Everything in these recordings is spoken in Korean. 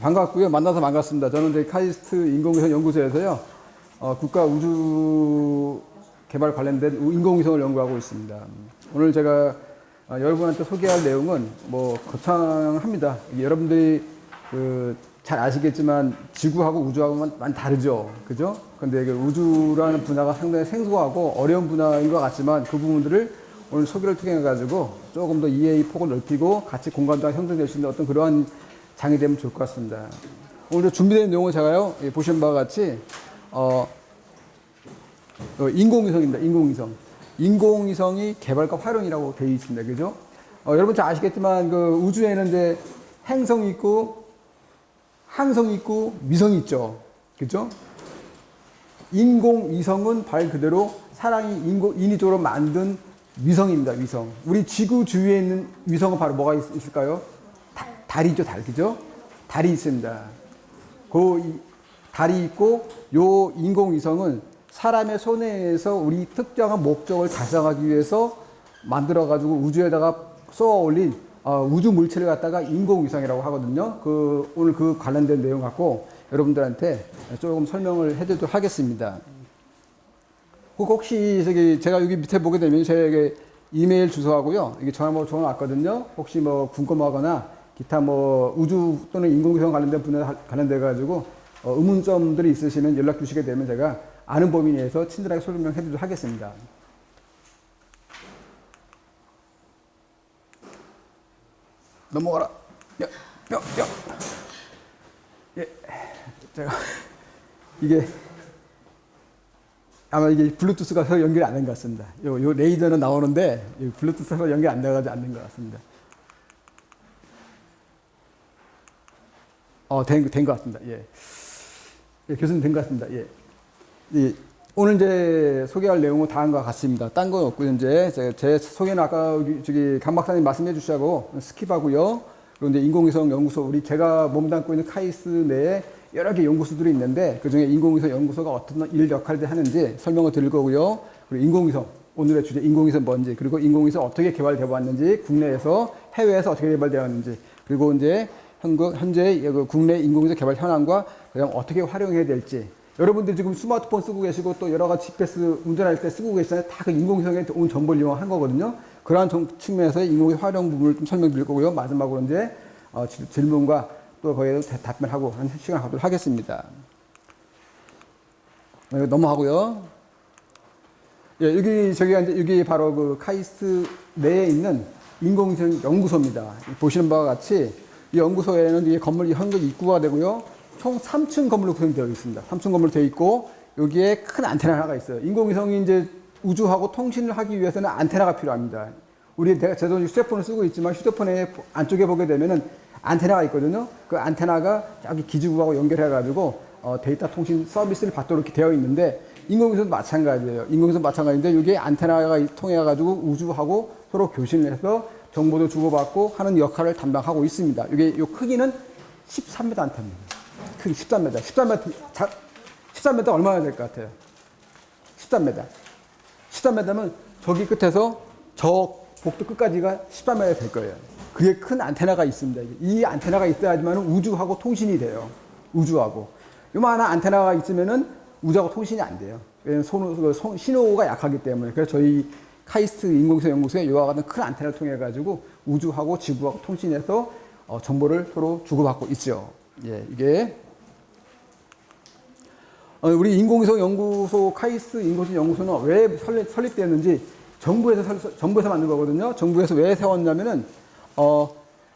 반갑고요. 만나서 반갑습니다. 저는 이제 카이스트 인공위성 연구소에서요, 국가 우주 개발 관련된 인공위성을 연구하고 있습니다. 오늘 제가 여러분한테 소개할 내용은 뭐 거창합니다. 여러분들이 잘 아시겠지만 지구하고 우주하고는 많이 다르죠. 그죠? 근데 우주라는 분야가 상당히 생소하고 어려운 분야인 것 같지만 그 부분들을 오늘 소개를 통해 가지고 조금 더 이해의 폭을 넓히고 같이 공감대가 형성될 수 있는 어떤 그러한 장이 되면 좋을 것 같습니다. 오늘 준비된 내용은 제가요, 보시는 바와 같이, 인공위성입니다. 인공위성. 인공위성이 개발과 활용이라고 되어 있습니다. 그죠? 여러분 잘 아시겠지만, 우주에는 이제 행성이 있고, 항성이 있고, 위성이 있죠. 그죠? 인공위성은 말 그대로 사람이 인위적으로 만든 위성입니다. 위성. 우리 지구 주위에 있는 위성은 바로 뭐가 있을까요? 달이죠, 달. 그죠? 달이 있습니다. 그 달이 있고, 요 인공위성은 사람의 손에서 우리 특정한 목적을 달성하기 위해서 만들어가지고 우주에다가 쏘아 올린 우주 물체를 갖다가 인공위성이라고 하거든요. 오늘 그 관련된 내용 갖고 여러분들한테 조금 설명을 해드리도록 하겠습니다. 혹시 제가 여기 밑에 보게 되면 제 이메일 주소하고요. 이게 전화번호 적어놨거든요. 혹시 뭐 궁금하거나 기타 뭐 우주 또는 인공위성 관련된 분야에 관련돼 가지고 의문점들이 있으시면 연락 주시게 되면 제가 아는 범위 내에서 친절하게 설명해 드리도록 하겠습니다. 넘어가라. 예. 제가 이게 아마 이게 블루투스가 연결이 안 된 것 같습니다. 요 레이더는 나오는데 블루투스가 연결이 안 돼가지고 안 된 것 같습니다. 된 것 같습니다. 예. 교수님 된 것 같습니다. 예. 오늘 이제 소개할 내용은 다음과 같습니다. 딴 건 없고요. 이제 제 소개는 아까 강 박사님 말씀해 주시고 스킵하고요. 그리고 이제 인공위성 연구소, 제가 몸담고 있는 카이스트 내에 여러 개 연구소들이 있는데 그 중에 인공위성 연구소가 어떤 일 역할을 하는지 설명을 드릴 거고요. 그리고 인공위성, 오늘의 주제 인공위성 뭔지, 그리고 인공위성 어떻게 개발되어 왔는지, 국내에서 해외에서 어떻게 개발되었는지, 그리고 이제 현재 국내 인공위성 개발 현황과 그다음 어떻게 활용해야 될지. 여러분들이 지금 스마트폰 쓰고 계시고 또 여러 가지 GPS 운전할 때 쓰고 계시잖아요. 다 그 인공위성에 온 정보를 이용한 거거든요. 그러한 측면에서 인공위성 활용 부분을 좀 설명드릴 거고요. 마지막으로 이제 질문과 또 거기에 답변하고 하는 시간을 갖도록 하겠습니다. 넘어가고요. 예, 여기 바로 그 카이스트 내에 있는 인공위성 연구소입니다. 보시는 바와 같이 이 연구소에는 이 건물이 현재 입구가 되고요. 총 3층 건물로 구성되어 있습니다. 3층 건물로 되어 있고 여기에 큰 안테나 하나가 있어요. 인공위성이 이제 우주하고 통신을 하기 위해서는 안테나가 필요합니다. 제가 휴대폰을 쓰고 있지만 휴대폰의 안쪽에 보게 되면은 안테나가 있거든요. 그 안테나가 여기 기지국하고 연결해가지고 데이터 통신 서비스를 받도록 이렇게 되어 있는데 인공위성도 마찬가지예요. 인공위성도 마찬가지인데 여기에 안테나가 통해가지고 우주하고 서로 교신을 해서 정보도 주고받고 하는 역할을 담당하고 있습니다. 요 크기는 13m 안테나입니다. 크기 13m. 13m 얼마나 될 것 같아요? 13m. 13m면 저기 끝에서 저 복도 끝까지가 13m 될 거예요. 그게 큰 안테나가 있습니다. 이 안테나가 있어야지만 우주하고 통신이 돼요. 우주하고. 요만한 안테나가 있으면은 우주하고 통신이 안 돼요. 신호가 약하기 때문에. 그래서 저희 카이스트 인공위성 연구소에 이와 같은 큰 안테나를 통해 가지고 우주하고 지구하고 통신해서 정보를 서로 주고받고 있죠. 예, 이게 우리 인공위성 연구소 카이스트 인공위성 연구소는 왜 설립되었는지 정부에서 만든 거거든요. 정부에서 왜 세웠냐면은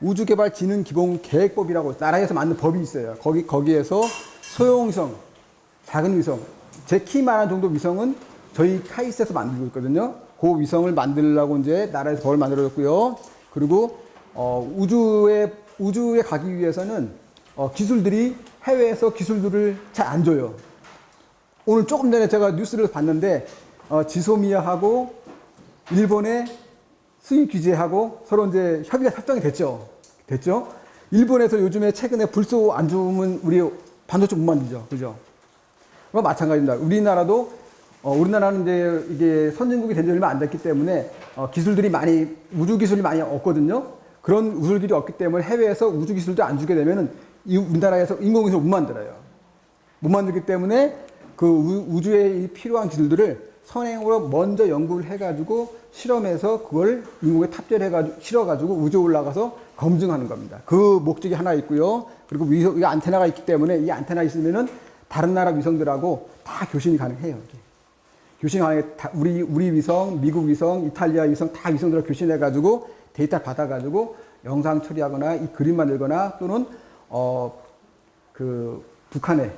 우주개발진흥기본계획법이라고 나라에서 만든 법이 있어요. 거기에서 소형위성, 작은 위성, 제 키만한 정도 위성은 저희 카이스트에서 만들고 있거든요. 그 위성을 만들려고 이제 나라에서 법을 만들어줬고요. 그리고 우주에 가기 위해서는 기술들이 해외에서 기술들을 잘 안 줘요. 오늘 조금 전에 제가 뉴스를 봤는데 지소미아하고 일본의 수입 규제하고 서로 이제 협의가 설정이 됐죠. 일본에서 요즘에 최근에 불소 안 주면 우리 반도체 못 만들죠. 그죠? 그거 마찬가지입니다. 우리나라는 이제 이게 선진국이 된 지 얼마 안 됐기 때문에 우주 기술이 많이 없거든요. 그런 우주기술이 없기 때문에 해외에서 우주 기술도 안 주게 되면은 우리나라에서 인공위성을 못 만들어요. 못 만들기 때문에 그 우주에 필요한 기술들을 선행으로 먼저 연구를 해가지고 실험해서 그걸 인공에 탑재해가지고 실어가지고 우주에 올라가서 검증하는 겁니다. 그 목적이 하나 있고요. 그리고 이 안테나가 있기 때문에 이 안테나 있으면은 다른 나라 위성들하고 다 교신이 가능해요. 이게. 교신이 가능해. 우리 위성, 미국 위성, 이탈리아 위성 다 위성들하고 교신해가지고 데이터 받아가지고 영상 처리하거나 이 그림 만들거나 또는 그 북한의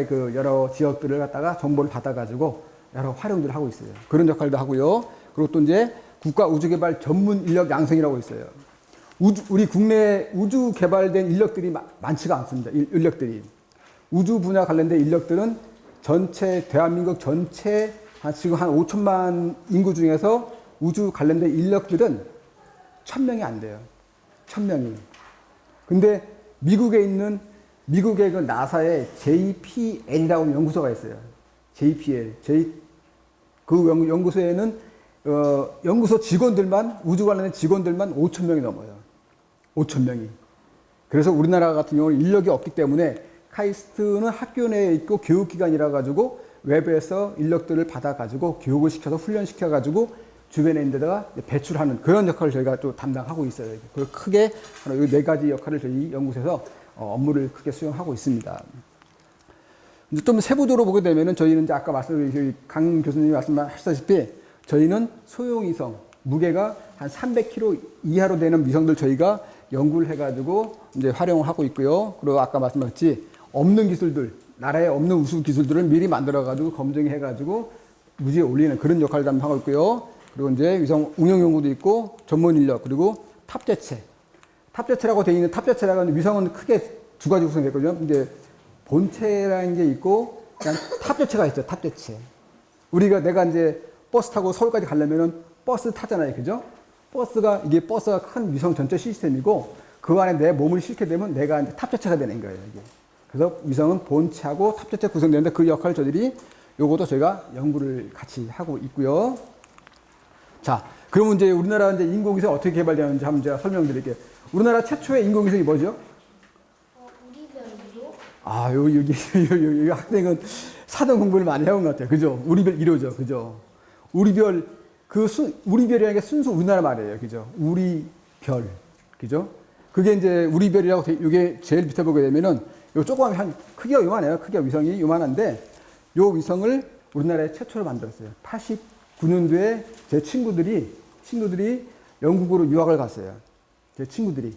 그 여러 지역들을 갖다가 정보를 받아가지고 여러 활용들을 하고 있어요. 그런 역할도 하고요. 그리고 또 이제 국가 우주개발 전문 인력 양성이라고 있어요. 우리 국내 우주 개발된 인력들이 많지가 않습니다. 인력들이. 우주 분야 관련된 인력들은 대한민국 전체 지금 한 5천만 인구 중에서 우주 관련된 인력들은 1000명이 안 돼요. 1000명이. 근데 미국의 그 나사의 JPL이라고 연구소가 있어요. JPL. 그 연구소에는 연구소 직원들만 우주 관련된 직원들만 5,000명이 넘어요. 5,000명이. 그래서 우리나라 같은 경우는 인력이 없기 때문에 카이스트는 학교 내에 있고 교육기관이라 가지고 외부에서 인력들을 받아 가지고 교육을 시켜서 훈련시켜 가지고 주변에 있는 데다가 배출하는 그런 역할을 저희가 또 담당하고 있어요. 그 크게 이 네 가지 역할을 저희 연구소에서 업무를 크게 수행하고 있습니다. 이제 좀 세부적으로 보게 되면은 저희는 이제 아까 강 교수님이 말씀하셨다시피 저희는 소형위성 무게가 한 300kg 이하로 되는 위성들 저희가 연구를 해가지고 이제 활용을 하고 있고요. 그리고 아까 말씀하셨지 없는 기술들 나라에 없는 우수 기술들을 미리 만들어가지고 검증해가지고 무지에 올리는 그런 역할을 담당하고 있고요. 그리고 이제 위성 운영 연구도 있고 전문 인력 그리고 탑재체라고 되어 있는 탑재체라는 위성은 크게 두 가지 구성됐거든요. 이제 본체라는 게 있고 그냥 탑재체가 있죠. 탑재체. 내가 이제 버스 타고 서울까지 가려면은 버스 타잖아요. 그죠? 버스가 큰 위성 전체 시스템이고 그 안에 내 몸을 싣게 되면 내가 이제 탑재체가 되는 거예요. 이게. 그래서 위성은 본체하고 탑재체 구성되는데 그 역할을 요것도 저희가 연구를 같이 하고 있고요. 자, 그러면 이제 우리나라 이제 인공위성 어떻게 개발되는지 한번 제가 설명드릴게요. 우리나라 최초의 인공위성이 뭐죠? 우리별 1호? 여기 학생은 사전 공부를 많이 해온 것 같아요. 그죠? 우리별 1호죠. 그죠? 우리별이라는 게 순수 우리나라 말이에요. 그죠? 우리별. 그죠? 그게 이제 우리별이라고, 이게 제일 밑에 보게 되면은, 요 조그만 크기가 요만해요. 크기가 위성이 요만한데, 요 위성을 우리나라에 최초로 만들었어요. 89년도에 제 친구들이 영국으로 유학을 갔어요. 제 친구들이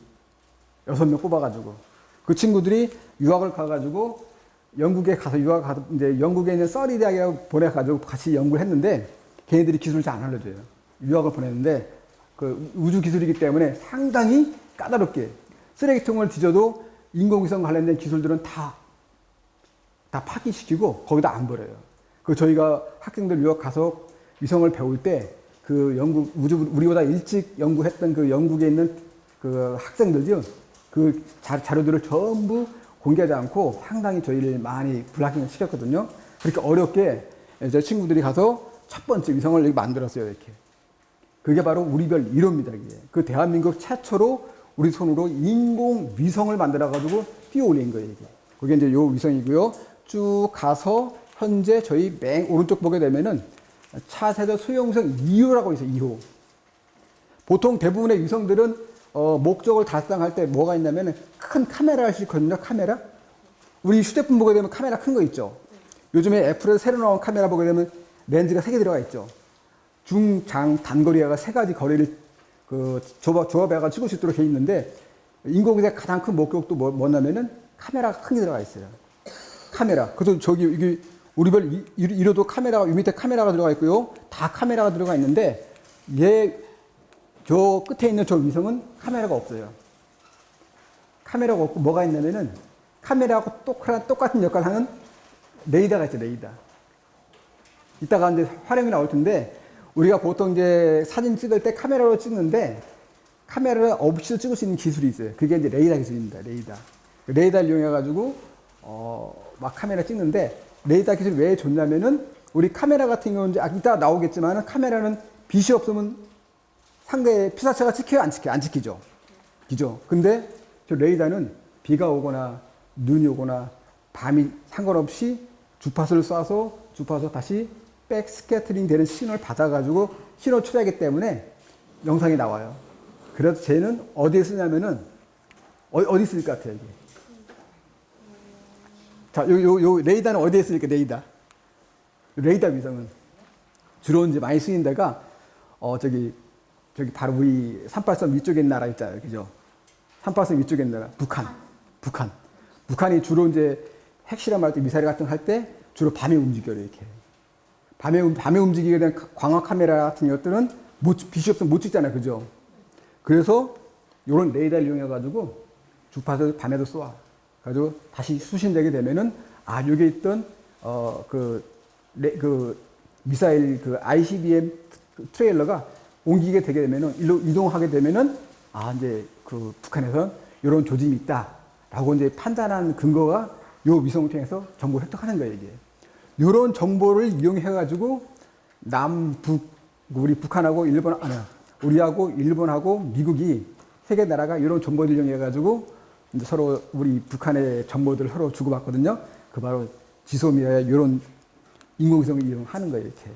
6명 뽑아가지고 그 친구들이 유학을 가가지고 영국에 이제 영국에 있는 서리 대학이라고 보내가지고 같이 연구를 했는데 걔네들이 기술을 잘 안 알려줘요. 유학을 보냈는데 그 우주 기술이기 때문에 상당히 까다롭게 쓰레기통을 뒤져도 인공위성 관련된 기술들은 다 파기시키고 거기다 안 버려요. 그 저희가 학생들 유학 가서 위성을 배울 때 그 우리보다 일찍 연구했던 그 영국에 있는 그 학생들이요. 그 자료들을 전부 공개하지 않고 상당히 저희를 많이 블락킹을 시켰거든요. 그렇게 어렵게 제 친구들이 가서 첫 번째 위성을 여기 만들었어요. 이렇게. 그게 바로 우리별 1호입니다. 이게. 그 대한민국 최초로 우리 손으로 인공 위성을 만들어가지고 띄워 올린 거예요. 이게. 그게 이제 요 위성이고요. 쭉 가서 현재 저희 맨 오른쪽 보게 되면은 차세대 소형위성 2호라고 있어요. 2호. 보통 대부분의 위성들은 목적을 달성할 때 뭐가 있냐면 큰 카메라를 싣거든요. 카메라. 우리 휴대폰 보게 되면 카메라 큰 거 있죠. 요즘에 애플에서 새로 나온 카메라 보게 되면 렌즈가 3개 들어가 있죠. 중, 장, 단거리가 3가지 거리를 조합해가 찍을 수 있도록 돼 있는데 인공위성의 가장 큰 목적도 뭐냐면은 카메라가 큰 게 들어가 있어요. 카메라. 그래서 이게 우리별 1호도 카메라가, 밑에 카메라가 들어가 있고요. 다 카메라가 들어가 있는데 저 끝에 있는 저 위성은 카메라가 없어요. 카메라가 없고 뭐가 있냐면은 카메라하고 똑같은 역할을 하는 레이더가 있죠, 레이더. 이따가 이제 활용이 나올 텐데 우리가 보통 이제 사진 찍을 때 카메라로 찍는데 카메라 없이도 찍을 수 있는 기술이 있어요. 그게 이제 레이더 기술입니다, 레이더. 레이더를 이용해가지고, 막 카메라 찍는데 레이더 기술이 왜 좋냐면은 우리 카메라 같은 경우는 이제 이따 나오겠지만은 카메라는 빛이 없으면 상대의 피사체가 찍혀요, 안 찍혀요? 안 찍히죠. 그죠? 근데 저 레이더는 비가 오거나 눈이 오거나 밤이 상관없이 주파수를 쏴서 주파수 다시 백 스캐터링 되는 신호를 받아가지고 신호 초래하기 때문에 영상이 나와요. 그래서 쟤는 어디에 쓰냐면은 어디 쓸 것 같아요, 이게? 자, 요 레이더는 어디에 쓰니까 레이더. 레이더 위성은 주로 이제 많이 쓰인 데가 저기 바로 우리 383 위쪽에 있는 나라 있잖아요, 그죠? 383 위쪽에 있는 나라 북한이 주로 이제 핵실험 할 때 미사일 같은 거 할 때 주로 밤에 움직여요, 이렇게. 밤에 움직이게 된 광학 카메라 같은 것들은 빛이 없으면 못 찍잖아요, 그죠? 그래서 이런 레이더를 이용해가지고 주파수를 밤에도 쏘아. 가지고 다시 수신되게 되면은 여기에 있던 미사일 ICBM 트레일러가 옮기게 되게 되면은 일로 이동하게 되면은 이제 그 북한에선 이런 조짐이 있다라고 이제 판단하는 근거가 요 위성을 통해서 정보를 획득하는 거예요, 이게. 이런 정보를 이용해가지고 남북 우리 북한하고 일본 우리하고 일본하고 미국이 세 개 나라가 이런 정보를 이용해가지고 이제 서로 우리 북한의 정보들을 서로 주고받거든요. 그 바로 지소미아의 이런 인공위성을 이용하는 거예요, 이렇게.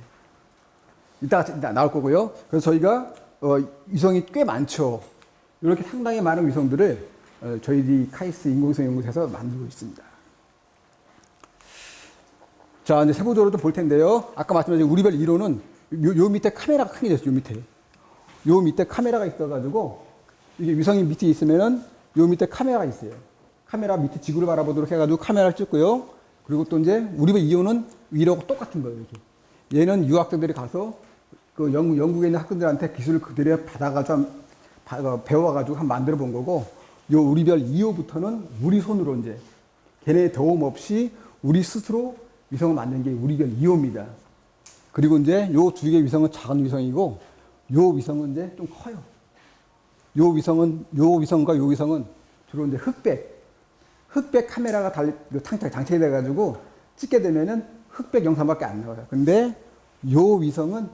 이따가 나올 거고요. 그래서 저희가 위성이 꽤 많죠. 이렇게 상당히 많은 위성들을 저희들이 카이스트 인공위성 연구소에서 만들고 있습니다. 자, 이제 세부적으로 좀 볼 텐데요. 아까 말씀드린 우리별 1호는 요 밑에 카메라가 큰 게 있어요, 요 밑에 카메라가 있어가지고, 이게 위성이 밑에 있으면은 요 밑에 카메라가 있어요. 카메라 밑에 지구를 바라보도록 해가지고 카메라를 찍고요. 그리고 또 이제 우리별 2호는 위로하고 똑같은 거예요, 이렇게. 얘는 유학생들이 가서 그 영국에 있는 학생들한테 기술을 그대로 받아가지고 배워가지고 한번 만들어 본 거고, 요 우리별 2호부터는 우리 손으로 이제 걔네 도움 없이 우리 스스로 위성을 만든 게 우리별 2호입니다. 그리고 이제 요 두 개 위성은 작은 위성이고, 요 위성은 이제 좀 커요. 요 위성과 요 위성은 주로 이제 흑백 카메라가 장착이 돼가지고 찍게 되면은 흑백 영상밖에 안 나와요. 근데 요 위성은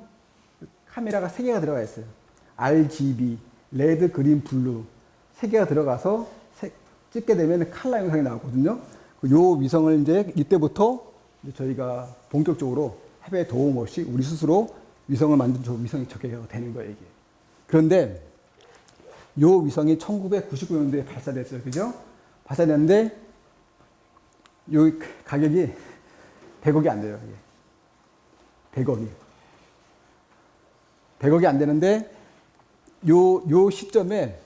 카메라가 3개가 들어가 있어요. RGB, 레드, 그린, 블루 3개가 들어가서 찍게 되면 칼라 영상이 나오거든요. 요 위성을 이제 이때부터 저희가 본격적으로 해외 도움 없이 우리 스스로 위성을 만든 위성이 적용이 되는 거예요, 이게. 그런데 요 위성이 1999년도에 발사됐어요, 그죠? 발사됐는데 요 가격이 100억이 안 돼요, 이게. 100억이 안 되는데 요 시점에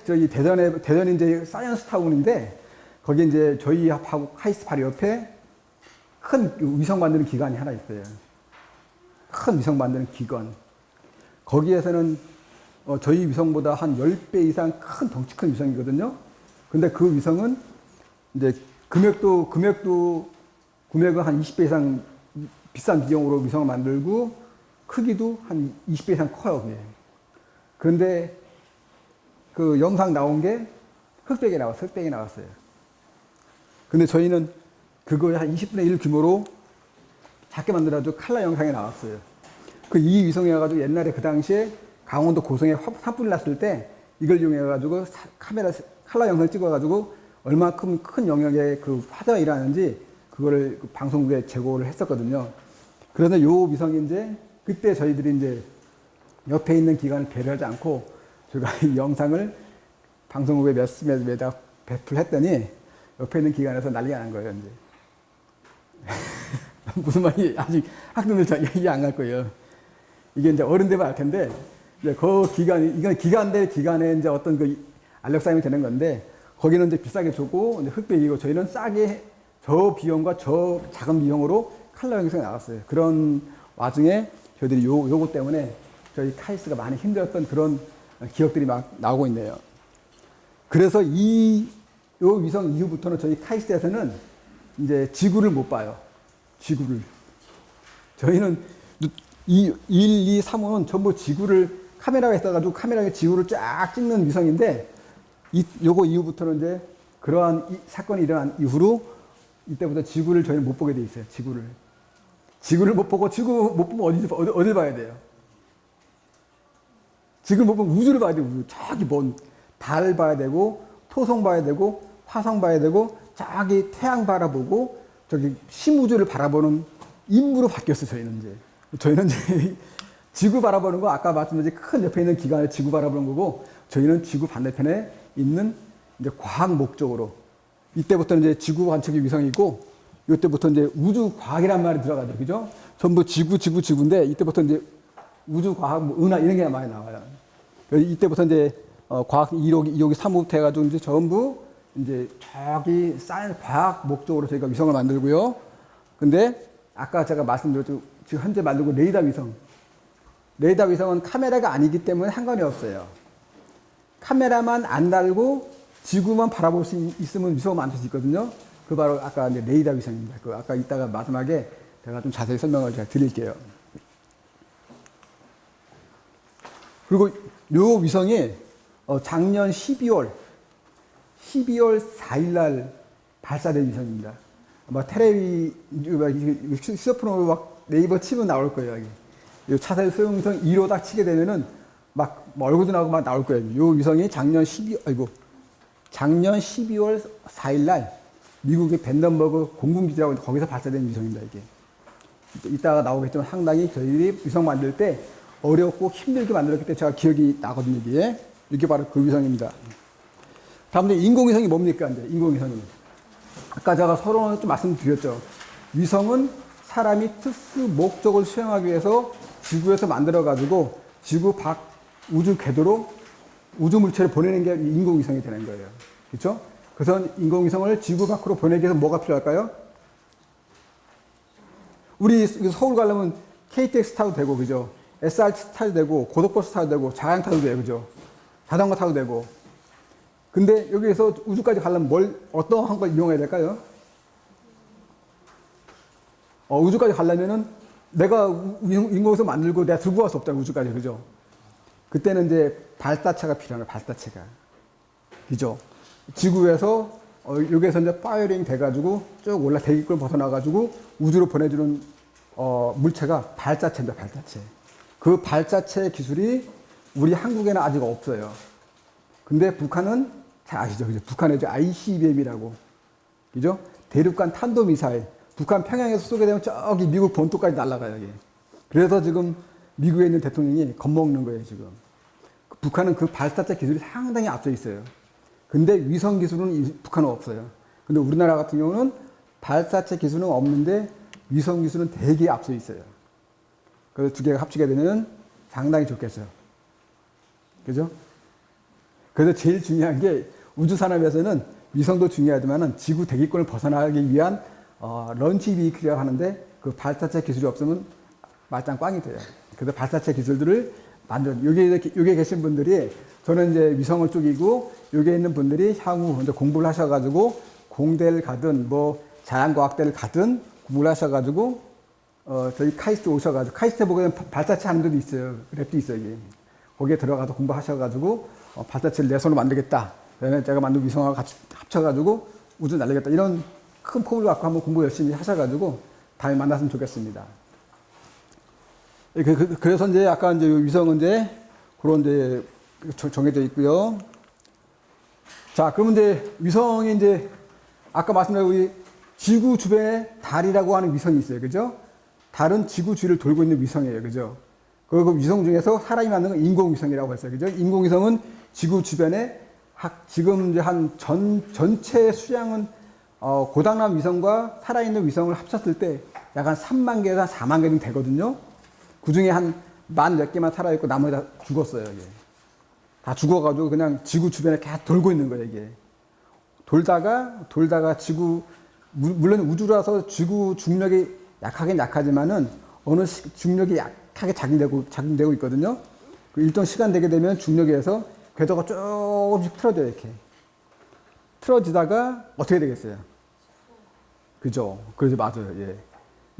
저희 대전에 이제 사이언스 타운인데 거기 이제 저희하고 카이스트 바로 옆에 큰 위성 만드는 기관이 하나 있어요. 큰 위성 만드는 기관. 거기에서는 저희 위성보다 한 10배 이상 큰 덩치 큰 위성이거든요. 근데 그 위성은 이제 금액은 한 20배 이상 비싼 비용으로 위성을 만들고 크기도 한 20배 이상 커요, 그게. 그런데 그 영상 나온 게 흑백이 나왔어요. 근데 저희는 그거의 한 20분의 1 규모로 작게 만들어가지고 칼라 영상이 나왔어요. 그 이 위성이어가지고 옛날에 그 당시에 강원도 고성에 산불이 났을 때 이걸 이용해가지고 칼라 영상을 찍어가지고 얼마큼 큰 영역의 그 화재가 일어나는지 그거를 방송국에 제공을 했었거든요. 그래서 요 위성이 이제 그때 저희들이 이제 옆에 있는 기관을 배려하지 않고 저희가 이 영상을 방송국에 몇에다 배출했더니 옆에 있는 기관에서 난리가 난 거예요, 이제. 무슨 말인지 아직 학생들 잘 이해 안 갈 거예요. 이게 이제 어른 되면 알 텐데, 이제 그 이건 기관 대 기관에 이제 어떤 그 알력 싸움이 되는 건데, 거기는 이제 비싸게 주고, 이제 흑백이고, 저희는 싸게 저 비용과 저 작은 비용으로 칼라 영상이 나왔어요. 그런 와중에 저희들이 요거 때문에 저희 카이스트가 많이 힘들었던 그런 기억들이 막 나오고 있네요. 그래서 요 위성 이후부터는 저희 카이스트에서는 이제 지구를 못 봐요. 지구를. 저희는 1, 2, 3호는 전부 지구를 카메라가 있어가지고 카메라에 지구를 쫙 찍는 위성인데 요거 이후부터는 이제 그러한 사건이 일어난 이후로 이때부터 지구를 저희는 못 보게 돼 있어요. 지구를 못 보고 지구 못 보면 어딜 봐야 돼요? 지구를 못 보면 우주를 봐야 돼요. 저기 먼 달 봐야 되고 토성 봐야 되고 화성 봐야 되고 저기 태양 바라보고 저기 심우주를 바라보는 임무로 바뀌었어요. 저희는 이제 지구 바라보는 거 아까 말씀드린 큰 옆에 있는 기관을 지구 바라보는 거고 저희는 지구 반대편에 있는 이제 과학 목적으로 이때부터 이제 지구 관측기 위성이고 이때부터 이제 우주 과학이란 말이 들어가죠. 그죠? 전부 지구인데 이때부터 이제 우주 과학, 뭐 은하 이런 게 많이 나와요. 이때부터 이제 과학 1호기, 2호기, 3호부터 해가지고 이제 전부 이제 저기 사이언스 과학 목적으로 저희가 위성을 만들고요. 근데 아까 제가 말씀드렸죠. 지금 현재 만들고 레이더 위성. 레이더 위성은 카메라가 아니기 때문에 상관이 없어요. 카메라만 안 달고 지구만 바라볼 수 있으면 위성을 만들 수 있거든요. 그 바로 아까 이제 레이더 위성입니다. 그 아까 이따가 마지막에 제가 좀 자세히 설명을 제가 드릴게요. 그리고 요 위성이 작년 12월 4일 날 발사된 위성입니다. 아마 휴대폰으로 막 네이버 치면 나올 거예요. 여기. 이 차세대 소형위성 1호 딱 치게 되면은 막 얼굴도 나오고 막 나올 거예요. 이 위성이 작년 12월 4일 날 미국의 벤던버그 공군기지라고 거기서 발사된 위성입니다. 이게. 이따가 나오겠지만 상당히 저희들이 위성 만들 때 어렵고 힘들게 만들었기 때문에 제가 기억이 나거든요. 이게 바로 그 위성입니다. 다음 인공위성이 뭡니까? 이제 인공위성이. 아까 제가 서론을 좀 말씀드렸죠. 위성은 사람이 특수 목적을 수행하기 위해서 지구에서 만들어가지고 지구 밖 우주 궤도로 우주 물체를 보내는 게 인공위성이 되는 거예요. 그렇죠? 그래서 인공위성을 지구 밖으로 보내기 위해서 뭐가 필요할까요? 우리 서울 가려면 KTX 타도 되고, 그죠? SRT 타도 되고, 고속버스 타도 되고, 자양 타도 돼요, 그죠? 자전거 타도 되고. 근데 여기에서 우주까지 가려면 어떠한 걸 이용해야 될까요? 우주까지 가려면은 내가 인공위성 만들고 내가 들고 갈 수 없잖아요, 우주까지, 그죠? 그때는 이제 발사체가 필요해요, 발사체가. 그죠? 지구에서, 여기에서 이제 파이어링 돼가지고 쭉 올라 대기권을 벗어나가지고 우주로 보내주는, 물체가 발사체입니다, 발사체. 그 발사체 기술이 우리 한국에는 아직 없어요. 근데 북한은 잘 아시죠? 그죠? 북한의 ICBM이라고. 그죠? 대륙간 탄도미사일. 북한 평양에서 쏘게 되면 저기 미국 본토까지 날아가요, 이게. 그래서 지금 미국에 있는 대통령이 겁먹는 거예요, 지금. 북한은 그 발사체 기술이 상당히 앞서 있어요. 근데 위성 기술은 북한은 없어요. 근데 우리나라 같은 경우는 발사체 기술은 없는데 위성 기술은 되게 앞서 있어요. 그래서 두 개가 합치게 되면 상당히 좋겠어요. 그죠? 그래서 제일 중요한 게 우주 산업에서는 위성도 중요하지만 지구 대기권을 벗어나기 위한 런치 비클이라고 하는데 그 발사체 기술이 없으면 말짱 꽝이 돼요. 그래서 발사체 기술들을 여기에 계신 분들이 저는 이제 위성을 쪽이고 여기에 있는 분들이 향후 이제 공부를 하셔가지고 공대를 가든 뭐 자연과학대를 가든 공부를 하셔가지고 저희 카이스트 오셔가지고 카이스트 보면 발사체 하는 데도 있어요. 랩도 있어요. 여기. 거기에 들어가서 공부하셔가지고 발사체를 내 손으로 만들겠다. 그다음에 제가 만든 위성하고 같이 합쳐가지고 우주 날리겠다. 이런 큰 포부를 갖고 한번 공부 열심히 하셔가지고 다음에 만났으면 좋겠습니다. 그래서 이제 아까 이제 위성은 이제 그런 이제 정해져 있고요. 자, 그러면 이제 위성이 이제 아까 말씀드린 우리 지구 주변에 달이라고 하는 위성이 있어요. 그죠? 달은 지구 주위를 돌고 있는 위성이에요. 그죠? 그 위성 중에서 사람이 만든 건 인공위성이라고 했어요. 그죠? 인공위성은 지구 주변에 지금 이제 전체 수량은 고장난 위성과 살아있는 위성을 합쳤을 때 약 한 3만 개에서 한 4만 개 정도 되거든요. 그 중에 한 만 몇 개만 살아있고 나머지 다 죽었어요. 이게. 다 죽어가지고 그냥 지구 주변에 계속 돌고 있는 거예요. 이게. 돌다가 지구, 물론 우주라서 지구 중력이 약하긴 약하지만은 어느 중력이 약하게 작용되고 있거든요. 그 일정 시간 되게 되면 중력에서 궤도가 조금씩 틀어져요. 이렇게. 틀어지다가 어떻게 되겠어요? 그죠? 그러죠. 맞아요. 예.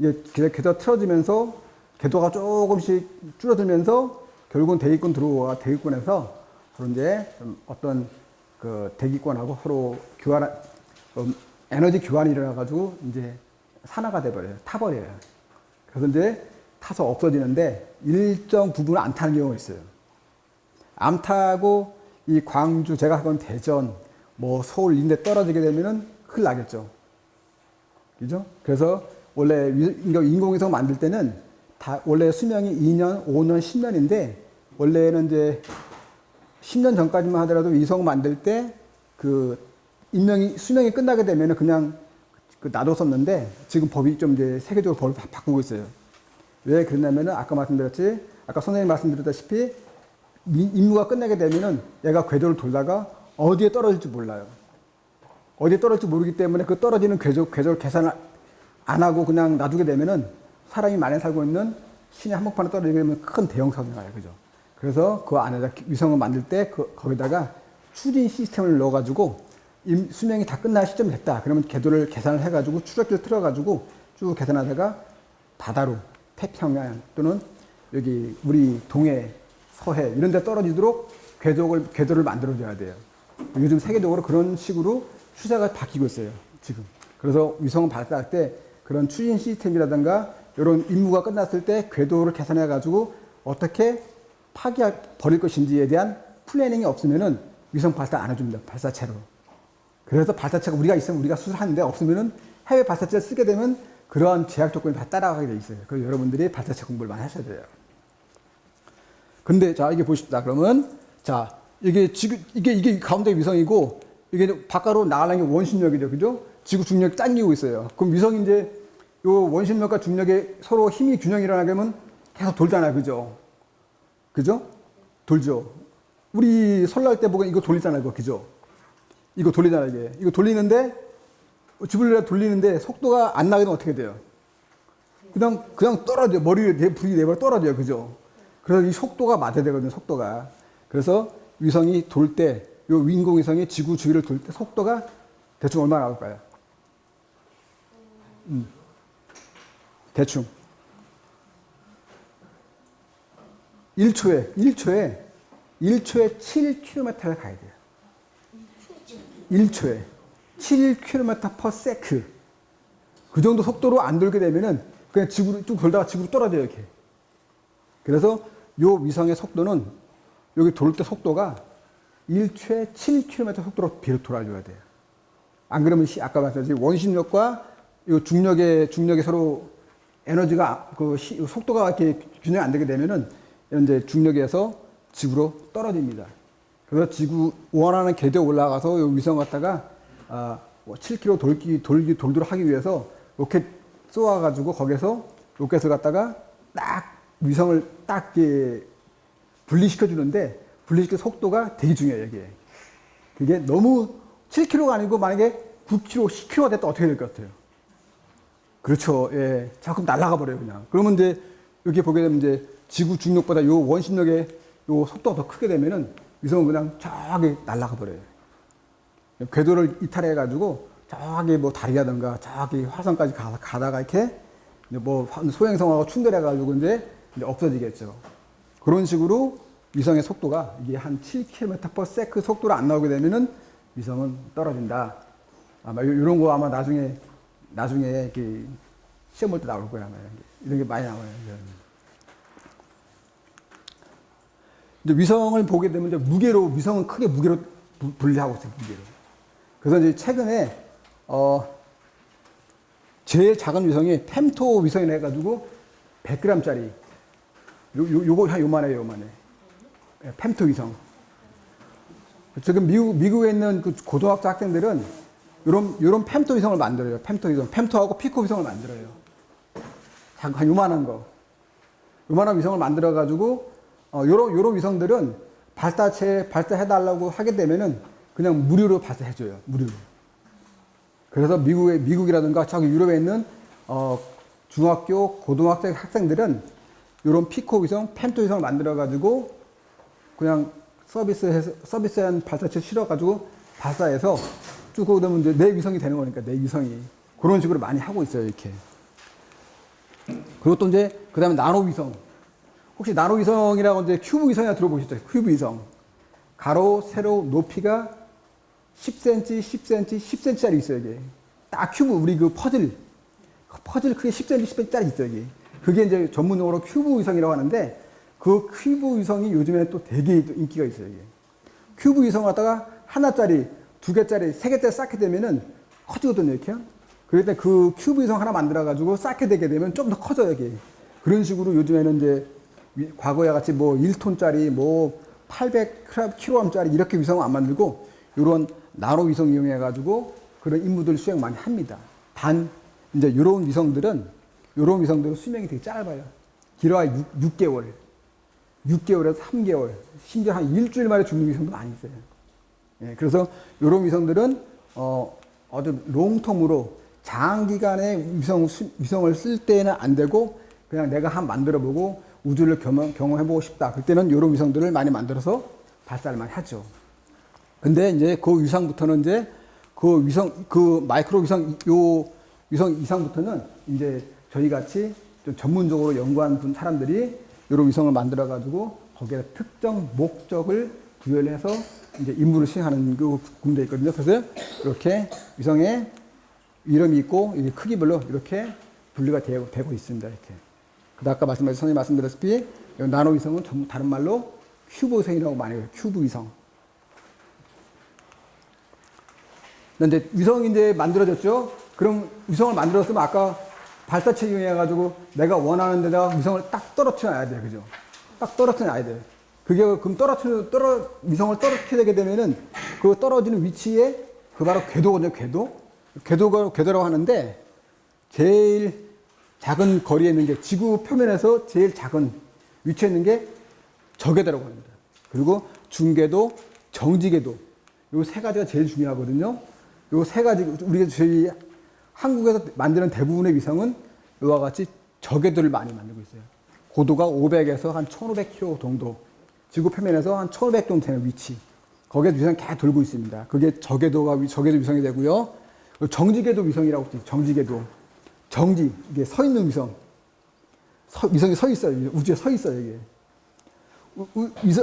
이게 궤도가 틀어지면서 궤도가 조금씩 줄어들면서 결국은 대기권 들어와 대기권에서 서로 이제 어떤 그 대기권하고 서로 에너지 교환이 일어나가지고 이제 산화가 돼버려요. 타버려요. 그래서 이제 타서 없어지는데 일정 부분을 안 타는 경우가 있어요. 안 타고 이 광주, 제가 하건 대전, 뭐 서울 인데 떨어지게 되면은 큰일 나겠죠. 그죠? 그래서 원래 인공위성 만들 때는 다 원래 수명이 2년, 5년, 10년인데 원래는 이제 10년 전까지만 하더라도 위성 만들 때 그 수명이 끝나게 되면은 그냥 놔뒀었는데 지금 법이 좀 이제 세계적으로 법을 바꾸고 있어요. 왜 그러냐면은 아까 말씀드렸지, 아까 선생님이 말씀드렸다시피 임무가 끝나게 되면은 얘가 궤도를 돌다가 어디에 떨어질지 몰라요. 어디에 떨어질지 모르기 때문에 그 떨어지는 궤도를 계산을 안 하고 그냥 놔두게 되면은 사람이 많이 살고 있는 신의 한복판에 떨어지게 되면 큰 대형 사고가 나요. 그죠? 그래서 그 안에다 위성을 만들 때 거기다가 추진 시스템을 넣어가지고 수명이 다 끝날 시점이 됐다. 그러면 궤도를 계산을 해가지고 추적기를 틀어가지고 쭉 계산하다가 바다로 태평양 또는 여기 우리 동해, 서해 이런 데 떨어지도록 궤도를 만들어줘야 돼요. 요즘 세계적으로 그런 식으로 추세가 바뀌고 있어요. 지금. 그래서 위성을 발사할 때 그런 추진 시스템이라든가 이런 임무가 끝났을 때 궤도를 계산해가지고 어떻게 버릴 것인지에 대한 플래닝이 없으면은 위성 발사 안 해줍니다. 발사체로. 그래서 발사체가 우리가 있으면 우리가 수술하는데 없으면은 해외 발사체를 쓰게 되면 그러한 제약 조건이 다 따라가게 돼 있어요. 그래서 여러분들이 발사체 공부를 많이 하셔야 돼요. 근데 자, 이게 보십시다. 그러면 자, 이게 가운데 위성이고 이게 바깥으로 나가는 게 원심력이죠. 그죠? 지구 중력이 당기고 있어요. 그럼 위성이 이제 요 원심력과 중력에 서로 힘이 균형이 일어나게 되면 계속 돌잖아요. 그죠? 그죠? 돌죠. 우리 설날 때 보면 이거 돌리잖아요. 이거. 그죠? 이거 돌리잖아요. 이게. 이거 돌리는데, 주물러 돌리는데 속도가 안 나게 되면 어떻게 돼요? 그냥 떨어져요. 머리를 불이 내버려 떨어져요. 그죠? 그래서 이 속도가 맞아야 되거든요. 속도가. 그래서 위성이 돌 때, 요 인공위성이 지구 주위를 돌 때 속도가 대충 얼마나 나올까요? 대충. 1초에 7km를 가야 돼요. 1초에 7km/s. 그 정도 속도로 안 돌게 되면은 그냥 지구를 쭉 돌다가 지구로 떨어져요, 이렇게. 그래서 요 위성의 속도는 여기 돌 때 속도가 1초에 7km 속도로 돌아줘야 돼요. 안 그러면 아까 말씀드린 원심력과 요 중력의 서로 에너지가 속도가 이렇게 균형이 안 되게 되면은 이제 중력에서 지구로 떨어집니다. 그래서 지구 원하는 궤도에 올라가서 요 위성 갖다가 7km 돌도록 하기 위해서 로켓 쏘아가지고 거기서 로켓을 갖다가 딱 위성을 딱 분리시켜 주는데 분리시킬 속도가 되게 중요해요. 이게 그게 너무 7km가 아니고 만약에 9km, 10km가 됐다 어떻게 될 것 같아요? 그렇죠. 예, 자꾸 날아가 버려요 그냥. 그러면 이제 여기 보게 되면 이제 지구 중력보다 요 원심력의 요 속도가 더 크게 되면은 위성은 그냥 저기 날아가 버려요. 궤도를 이탈해가지고 저기 뭐 달이라든가 저기 화성까지 가다가 이렇게 뭐 소행성하고 충돌해가지고 이제 없어지겠죠. 그런 식으로 위성의 속도가 이게 한 7km/s 속도로 안 나오게 되면은 위성은 떨어진다. 아마 이런 거 아마 나중에 이렇게 시험 볼 때 나올 거야 아마 이런 게 많이 나와요. 이제 위성을 보게 되면 이제 위성은 크게 무게로 분리하고 있어요. 무게로. 그래서 이제 최근에 제일 작은 위성이 펨토 위성이라 해가지고 100g짜리 요거 한 요만해. 펨토 위성. 지금 미국에 있는 그 고등학교 학생들은 요런 펨토 위성을 만들어요. 펨토하고 피코 위성을 만들어요. 한 요만한 거. 요만한 위성을 만들어가지고 요런 위성들은 발사해달라고 하게 되면은 그냥 무료로 발사해줘요. 무료로. 그래서 미국이라든가 저기 유럽에 있는 중학교, 고등학생 학생들은 요런 피코 위성, 펨토 위성을 만들어가지고 그냥 서비스한 발사체 실어가지고 발사해서 쭉 그러면 이제 내 위성이 되는 거니까 내 위성이 그런 식으로 많이 하고 있어요. 이렇게. 그리고 또 이제 그 다음에 나노 위성. 혹시 나노 위성이라고 이제 큐브 위성이나 들어보셨죠? 큐브 위성. 가로, 세로, 높이가 10cm, 10cm, 10cm짜리 있어요, 이게. 딱 큐브, 우리 그 퍼즐 크게 10cm, 10cm짜리 있어요, 이게. 그게 이제 전문용어로 큐브 위성이라고 하는데, 그 큐브 위성이 요즘에 또 되게 인기가 있어요, 이게. 큐브 위성 갖다가 하나짜리, 2개짜리, 3개짜리 쌓게 되면은 커지거든요, 이렇게. 그럴 때 그 큐브 위성 하나 만들어가지고 쌓게 되게 되면 좀 더 커져요, 이게. 그런 식으로 요즘에는 이제 과거에 같이 뭐 1톤짜리, 뭐 800kg짜리 이렇게 위성을 안 만들고 이런 나노 위성 이용해가지고 그런 임무들 수행 많이 합니다. 단, 이제 이런 위성들은 수명이 되게 짧아요. 길어야 6개월. 6개월에서 3개월. 심지어 한 일주일 만에 죽는 위성도 많이 있어요. 예, 그래서 이런 위성들은, 아주 롱텀으로 장기간의 위성을 쓸 때는 안 되고 그냥 내가 한번 만들어보고 우주를 경험해보고 싶다. 그때는 이런 위성들을 많이 만들어서 발사를 많이 하죠. 근데 이제 그 위성부터는 이제 그 마이크로 위성, 위성 이상부터는 이제 저희 같이 좀 전문적으로 연구하는 사람들이 이런 위성을 만들어가지고 거기에 특정 목적을 부여해서 이제 임무를 수행하는 그 군대 있거든요. 그래서 이렇게 위성에 이름이 있고 이게 크기별로 이렇게 분류가 되고 있습니다. 이렇게. 아까 선생님 말씀드렸다시피 나노 위성은 전부 다른 말로 큐브 위성이라고 많이 해요. 큐브 위성. 이제 위성이 이제 만들어졌죠. 그럼 위성을 만들었으면 아까 발사체 이용해가지고 내가 원하는 데다가 위성을 딱 떨어뜨려야 돼, 그죠? 딱 떨어뜨려야 돼. 그게 그럼 위성을 떨어뜨리게 되면은 그 떨어지는 위치에 그 바로 궤도거든요, 궤도라고 하는데 제일 작은 거리에 있는 게 지구 표면에서 제일 작은 위치에 있는 게 저궤도라고 합니다. 그리고 중궤도, 정지궤도. 요 세 가지가 제일 중요하거든요. 요 세 가지, 우리가 저희 한국에서 만드는 대부분의 위성은 이와 같이 저궤도를 많이 만들고 있어요. 고도가 500에서 한 1500km 정도. 지구 표면에서 한 1500 정도 되는 위치. 거기에 위성이 계속 돌고 있습니다. 그게 저궤도 위성이 되고요. 정지궤도 위성이라고 있죠. 정지궤도. 이게 서 있는 위성. 위성이 서 있어요. 우주에 서 있어요, 이게.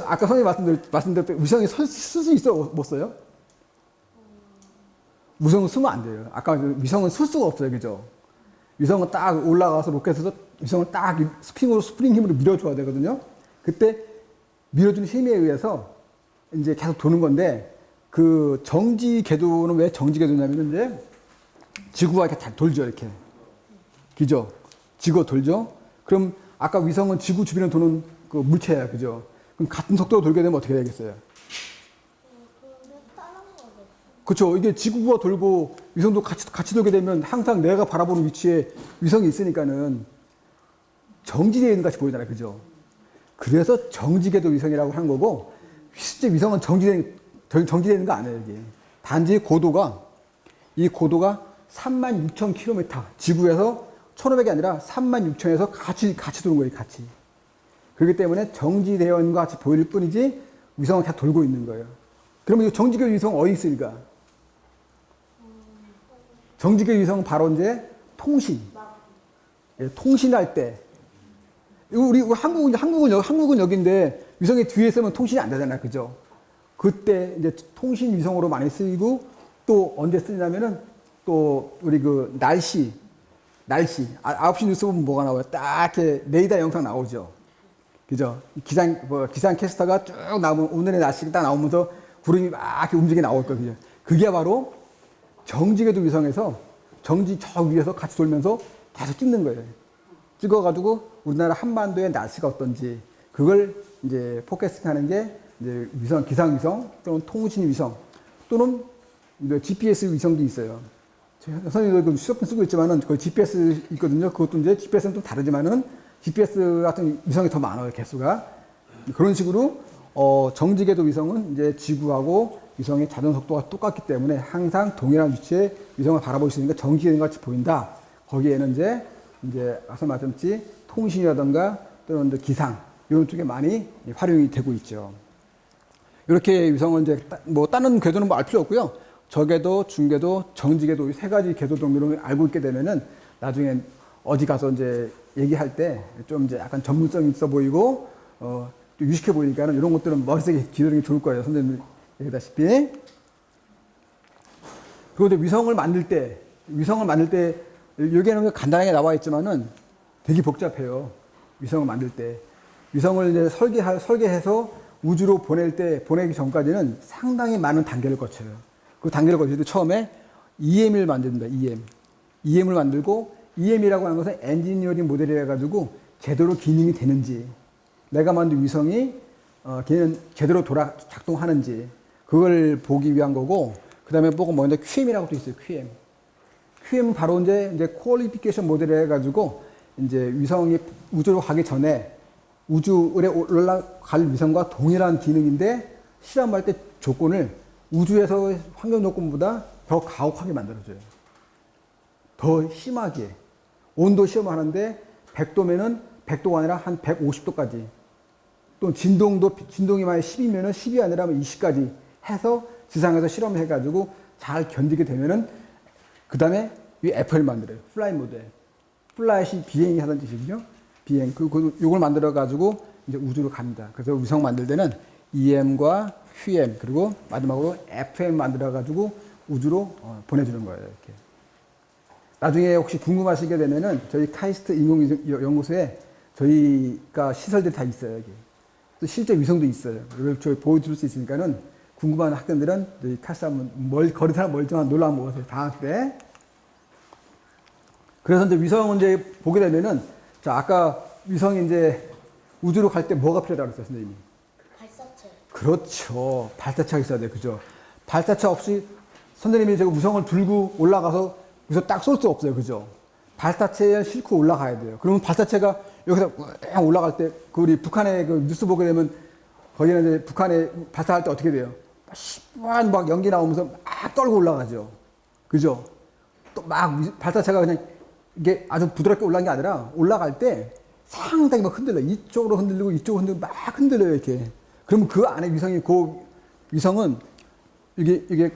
아까 선생님 말씀드렸던 위성이 쓸 수 있어요? 못 써요? 위성은 쓰면 안 돼요. 아까 위성은 쓸 수가 없어요. 그죠? 위성은 딱 올라가서 로켓에서 위성을 딱 스프링 힘으로 밀어줘야 되거든요. 그때 밀어주는 힘에 의해서 이제 계속 도는 건데 그 정지 궤도는 왜 정지 궤도냐면 이제 지구가 이렇게 다 돌죠. 이렇게. 그죠? 지구가 돌죠? 그럼 아까 위성은 지구 주변에 도는 그 물체야. 그죠? 그럼 같은 속도로 돌게 되면 어떻게 되겠어요? 그렇죠. 이게 지구가 돌고 위성도 같이 돌게 되면 항상 내가 바라보는 위치에 위성이 있으니까는 정지되어 있는 것 같이 보이잖아요. 그죠? 그래서 정지궤도 위성이라고 하는 거고 실제 위성은 정지되는 거 아니에요. 이게. 단지 이 고도가 36,000km 지구에서 1,500이 아니라 36,000에서 같이 도는 거예요. 같이. 그렇기 때문에 정지되어 있는 것 같이 보일 뿐이지 위성은 계속 돌고 있는 거예요. 그러면 이 정지궤도 위성 어디 있으니까? 정지궤도 위성은 바로 이제 통신할 때. 우리 한국은 여기인데 위성이 뒤에 있으면 통신이 안 되잖아요. 그죠? 그때 이제 통신 위성으로 많이 쓰이고 또 언제 쓰냐면은 또 우리 그 날씨 9시 뉴스 보면 뭐가 나와요? 딱 이렇게 레이더 영상 나오죠. 그죠? 기상 캐스터가 쭉 나오면 오늘의 날씨가 딱 나오면서 구름이 막 이렇게 움직이 나올 거예요. 그게 바로 정지궤도 위성에서 저 위에서 같이 돌면서 계속 찍는 거예요. 찍어가지고 우리나라 한반도의 날씨가 어떤지 그걸 이제 포커싱 하는 게 이제 기상위성 또는 통신위성 또는 GPS 위성도 있어요. 선생님도 그 휴대폰 쓰고 있지만은 그 GPS 있거든요. 그것도 이제 GPS는 좀 다르지만은 GPS 같은 위성이 더 많아요. 개수가. 그런 식으로 정지궤도 위성은 이제 지구하고 위성의 자전 속도가 똑같기 때문에 항상 동일한 위치에 위성을 바라볼 수 있으니까 정지궤도 같이 보인다. 거기에는 이제 앞서 말씀드렸지 통신이라든가 또는 기상 이런 쪽에 많이 활용이 되고 있죠. 이렇게 위성은 이제 뭐 다른 궤도는 뭐 알 필요 없고요. 저궤도, 중궤도, 정지궤도 이 세 가지 궤도 종류를 알고 있게 되면은 나중에 어디 가서 이제 얘기할 때 좀 이제 약간 전문성이 있어 보이고 좀 유식해 보이니까는 이런 것들은 머릿속에 기르는 게 좋을 거예요. 선생님 얘기다시피. 그리고 이제 위성을 만들 때 여기에는 간단하게 나와 있지만은 되게 복잡해요. 위성을 만들 때. 위성을 이제 설계해서 우주로 보내기 전까지는 상당히 많은 단계를 거쳐요. 그 단계를 거칠 때 처음에 EM을 만듭니다. EM을 만들고 EM이라고 하는 것은 엔지니어링 모델이라 해가지고 제대로 기능이 되는지 내가 만든 위성이 걔는 제대로 작동하는지 그걸 보기 위한 거고 그 다음에 보고 뭐인데 QM이라고 또 있어요. QM은 바로 이제 퀄리피케이션 모델을 해가지고 이제 위성이 우주로 가기 전에 우주에 올라갈 위성과 동일한 기능인데 실험할 때 조건을 우주에서 환경 조건보다 더 가혹하게 만들어줘요. 더 심하게. 온도 시험을 하는데 100도면은 100도가 아니라 한 150도까지. 또 진동이 만약 10이면은 10이 아니라 20까지 해서 지상에서 실험을 해가지고 잘 견디게 되면은 그 다음에 이 FL 만들어요. 플라이 모델. 플라이시 비행이 하던 뜻이거든요. 비행. 요걸 만들어가지고 이제 우주로 갑니다. 그래서 위성 만들 때는 EM과 QM 그리고 마지막으로 FM 만들어가지고 우주로 보내주는 거예요. 이렇게. 나중에 혹시 궁금하시게 되면은 저희 카이스트 인공위성연구소에 저희가 시설들이 다 있어요. 여기. 또 실제 위성도 있어요. 이걸 저희 보여줄 수 있으니까는 궁금한 학생들은 저희 카이스트 한번 거리사람 멀쩡한 놀러 한번 오세요. 방학 때. 그래서 이제 위성 이제 보게 되면은 자 아까 위성이 이제 우주로 갈 때 뭐가 필요하다고 그랬어요, 선생님이? 발사체. 그렇죠. 발사체가 있어야 돼요. 그죠? 발사체 없이 선생님이 제가 위성을 들고 올라가서 여기서 딱 쏠 수 없어요. 그죠? 발사체에 싣고 올라가야 돼요. 그러면 발사체가 여기서 그냥 올라갈 때, 그 우리 북한의 그 뉴스 보게 되면 거기는 이제 북한에 발사할 때 어떻게 돼요? 막 연기 나오면서 막 떨고 올라가죠. 그죠? 또 막 발사체가 그냥 이게 아주 부드럽게 올라간 게 아니라 올라갈 때 상당히 막 흔들려요. 이쪽으로 흔들리고 이쪽으로 흔들리고 막 흔들려요. 이렇게. 그러면 그 안에 그 위성은 이게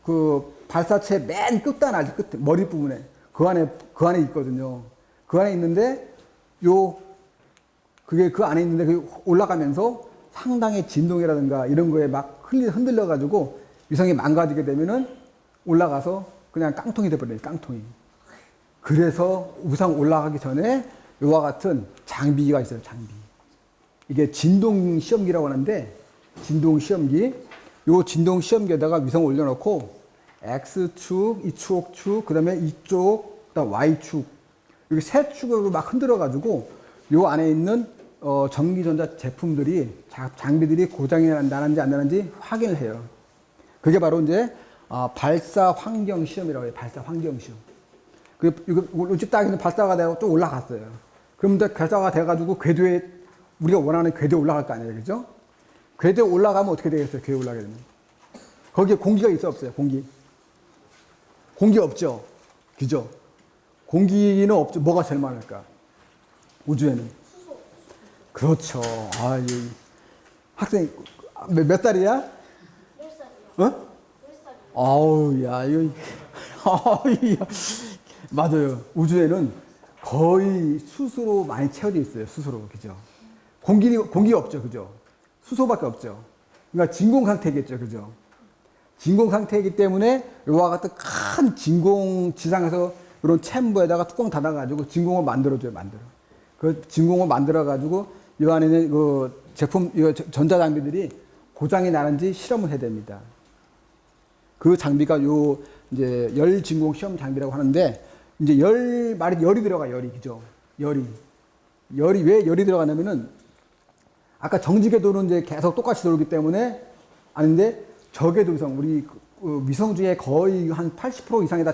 그 발사체 맨 끝단 알죠? 끝에 머리 부분에 그 안에 있거든요. 그 안에 있는데 그게 그 안에 있는데 그 올라가면서 상당히 진동이라든가 이런 거에 막 흔들려 가지고 위성이 망가지게 되면은 올라가서 그냥 깡통이 돼버려요. 깡통이. 그래서 위성 올라가기 전에 이와 같은 장비가 있어요. 장비. 이게 진동 시험기라고 하는데 진동 시험기. 요 진동 시험기에다가 위성 올려놓고 X축, 이축, 그 다음에 이쪽, 그다음 Y축. 이렇게 세 축으로 막 흔들어가지고 요 안에 있는 전기전자 제품들이 장비들이 고장이 나는지 안 나는지 확인을 해요. 그게 바로 이제 발사 환경 시험이라고 해요. 발사 환경 시험. 이거 딱 발사가 되고 또 올라갔어요. 그럼 이제 발사가 돼가지고 궤도에 우리가 원하는 궤도에 올라갈 거 아니에요, 그죠? 궤도에 올라가면 어떻게 되겠어요? 궤도에 올라가게 되면 거기에 공기가 있어 없어요? 공기 없죠, 그죠? 공기는 없죠. 뭐가 제일 많을까? 우주에는 그렇죠. 학생 몇 살이야? 10살이요. 어? 10살이요. 아우, 야, 이거, 맞아요. 우주에는 거의 수소로 많이 채워져 있어요. 수소로, 그죠? 공기가 없죠, 그죠? 수소밖에 없죠. 그러니까 진공 상태겠죠, 그죠? 진공 상태이기 때문에 이와 같은 큰 지상에서 이런 챔버에다가 뚜껑 닫아가지고 진공을 만들어줘요, 그 진공을 만들어가지고 이 안에 있는 그 제품, 전자장비들이 고장이 나는지 실험을 해야 됩니다. 그 장비가 이제 열 진공 시험 장비라고 하는데, 이제 열이 들어가, 그죠? 왜 열이 들어가냐면은, 아까 정지궤도는 이제 계속 똑같이 돌기 때문에 아닌데, 저궤도 위성, 우리 위성 중에 거의 한 80% 이상이 다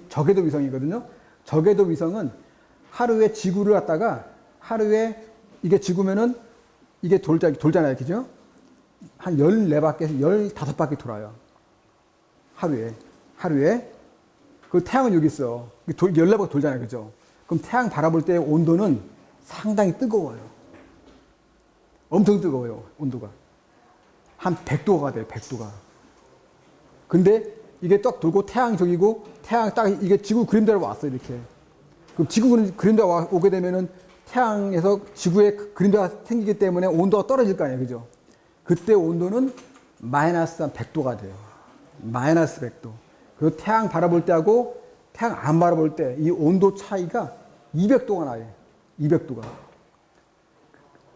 저궤도 위성이거든요. 저궤도 위성은 하루에 지구를 갖다가 하루에 이게 지구면은 이게 돌잖아요. 그죠? 한 14바퀴에서 15바퀴 돌아요. 하루에. 그 태양은 여기 있어. 14바퀴 돌잖아요. 그죠? 그럼 태양 바라볼 때 온도는 상당히 뜨거워요. 엄청 뜨거워요. 온도가. 한 100도가 돼요. 100도가. 근데 이게 딱 돌고 태양이 저기고 태양 딱 이게 지구 그림자로 왔어요. 이렇게. 그럼 지구 그림자가 오게 되면은 태양에서 지구에 그림자가 생기기 때문에 온도가 떨어질 거 아니에요. 그죠? 그때 온도는 마이너스 한 100도가 돼요. 마이너스 100도. 그리고 태양 바라볼 때하고 태양 안 바라볼 때 이 온도 차이가 200도가 나요. 200도가.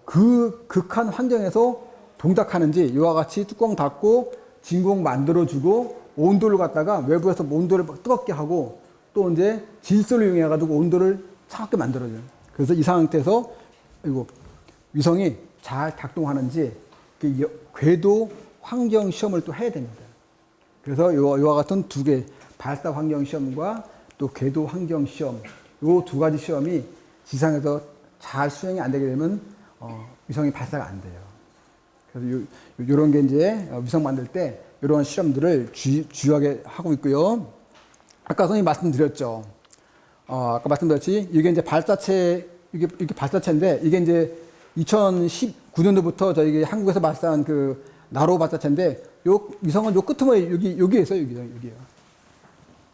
그 극한 환경에서 동작하는지 이와 같이 뚜껑 닫고 진공 만들어주고 온도를 갖다가 외부에서 온도를 뜨겁게 하고 또 이제 질소를 이용해 가지고 온도를 차갑게 만들어줘요. 그래서 이 상태에서 이거 위성이 잘 작동하는지 궤도 환경 시험을 또 해야 됩니다. 그래서 이와 같은 두 개, 발사 환경 시험과 또 궤도 환경 시험, 이 두 가지 시험이 지상에서 잘 수행이 안 되게 되면 위성이 발사가 안 돼요. 그래서 요런 게 이제 위성 만들 때 이런 시험들을 주요하게 하고 있고요. 아까 선생님 말씀드렸죠. 아까 말씀드렸지. 이게 이제 발사체, 이게 발사체인데 이게 이제 2019년도부터 저희 한국에서 발사한 그 나로 발사체인데 요 위성은 요 끄트머리 여기에 있어요. 여기요.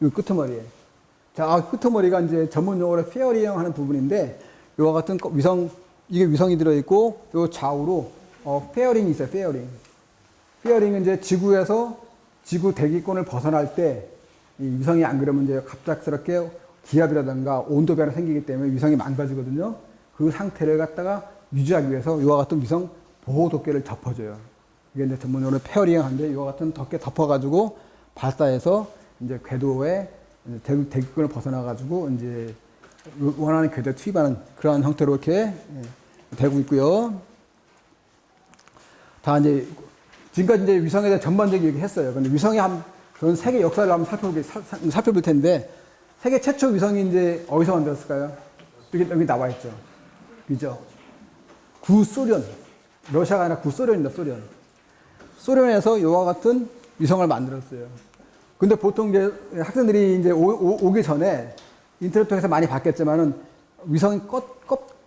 요 끄트머리에. 자, 끄트머리가 이제 전문 용어로 페어링 하는 부분인데 요와 같은 위성, 이게 위성이 들어있고 요 좌우로 페어링이 있어요. 페어링은 이제 지구에서 지구 대기권을 벗어날 때 이 위성이 안 그러면 이제 갑작스럽게 기압이라든가 온도 변화 생기기 때문에 위성이 망가지거든요. 그 상태를 갖다가 유지하기 위해서 이와 같은 위성 보호 덮개를 덮어줘요. 이게 이제 전문용어로 페어링 하는데 이와 같은 덮개 덮어가지고 발사해서 이제 궤도에 대기권을 벗어나가지고 이제 원하는 궤도에 투입하는 그러한 형태로 이렇게 되고 있고요. 다 이제 지금까지 이제 위성에 대한 전반적인 얘기 했어요. 근데 위성이 그런 세계 역사를 한번 살펴볼 텐데 세계 최초 위성이 이제 어디서 만들었을까요? 여기 나와 있죠. 그죠? 구소련. 러시아가 아니라 구소련입니다. 소련에서 이와 같은 위성을 만들었어요. 근데 보통 이제 학생들이 이제 오기 전에 인터넷 통해서 많이 봤겠지만은 위성이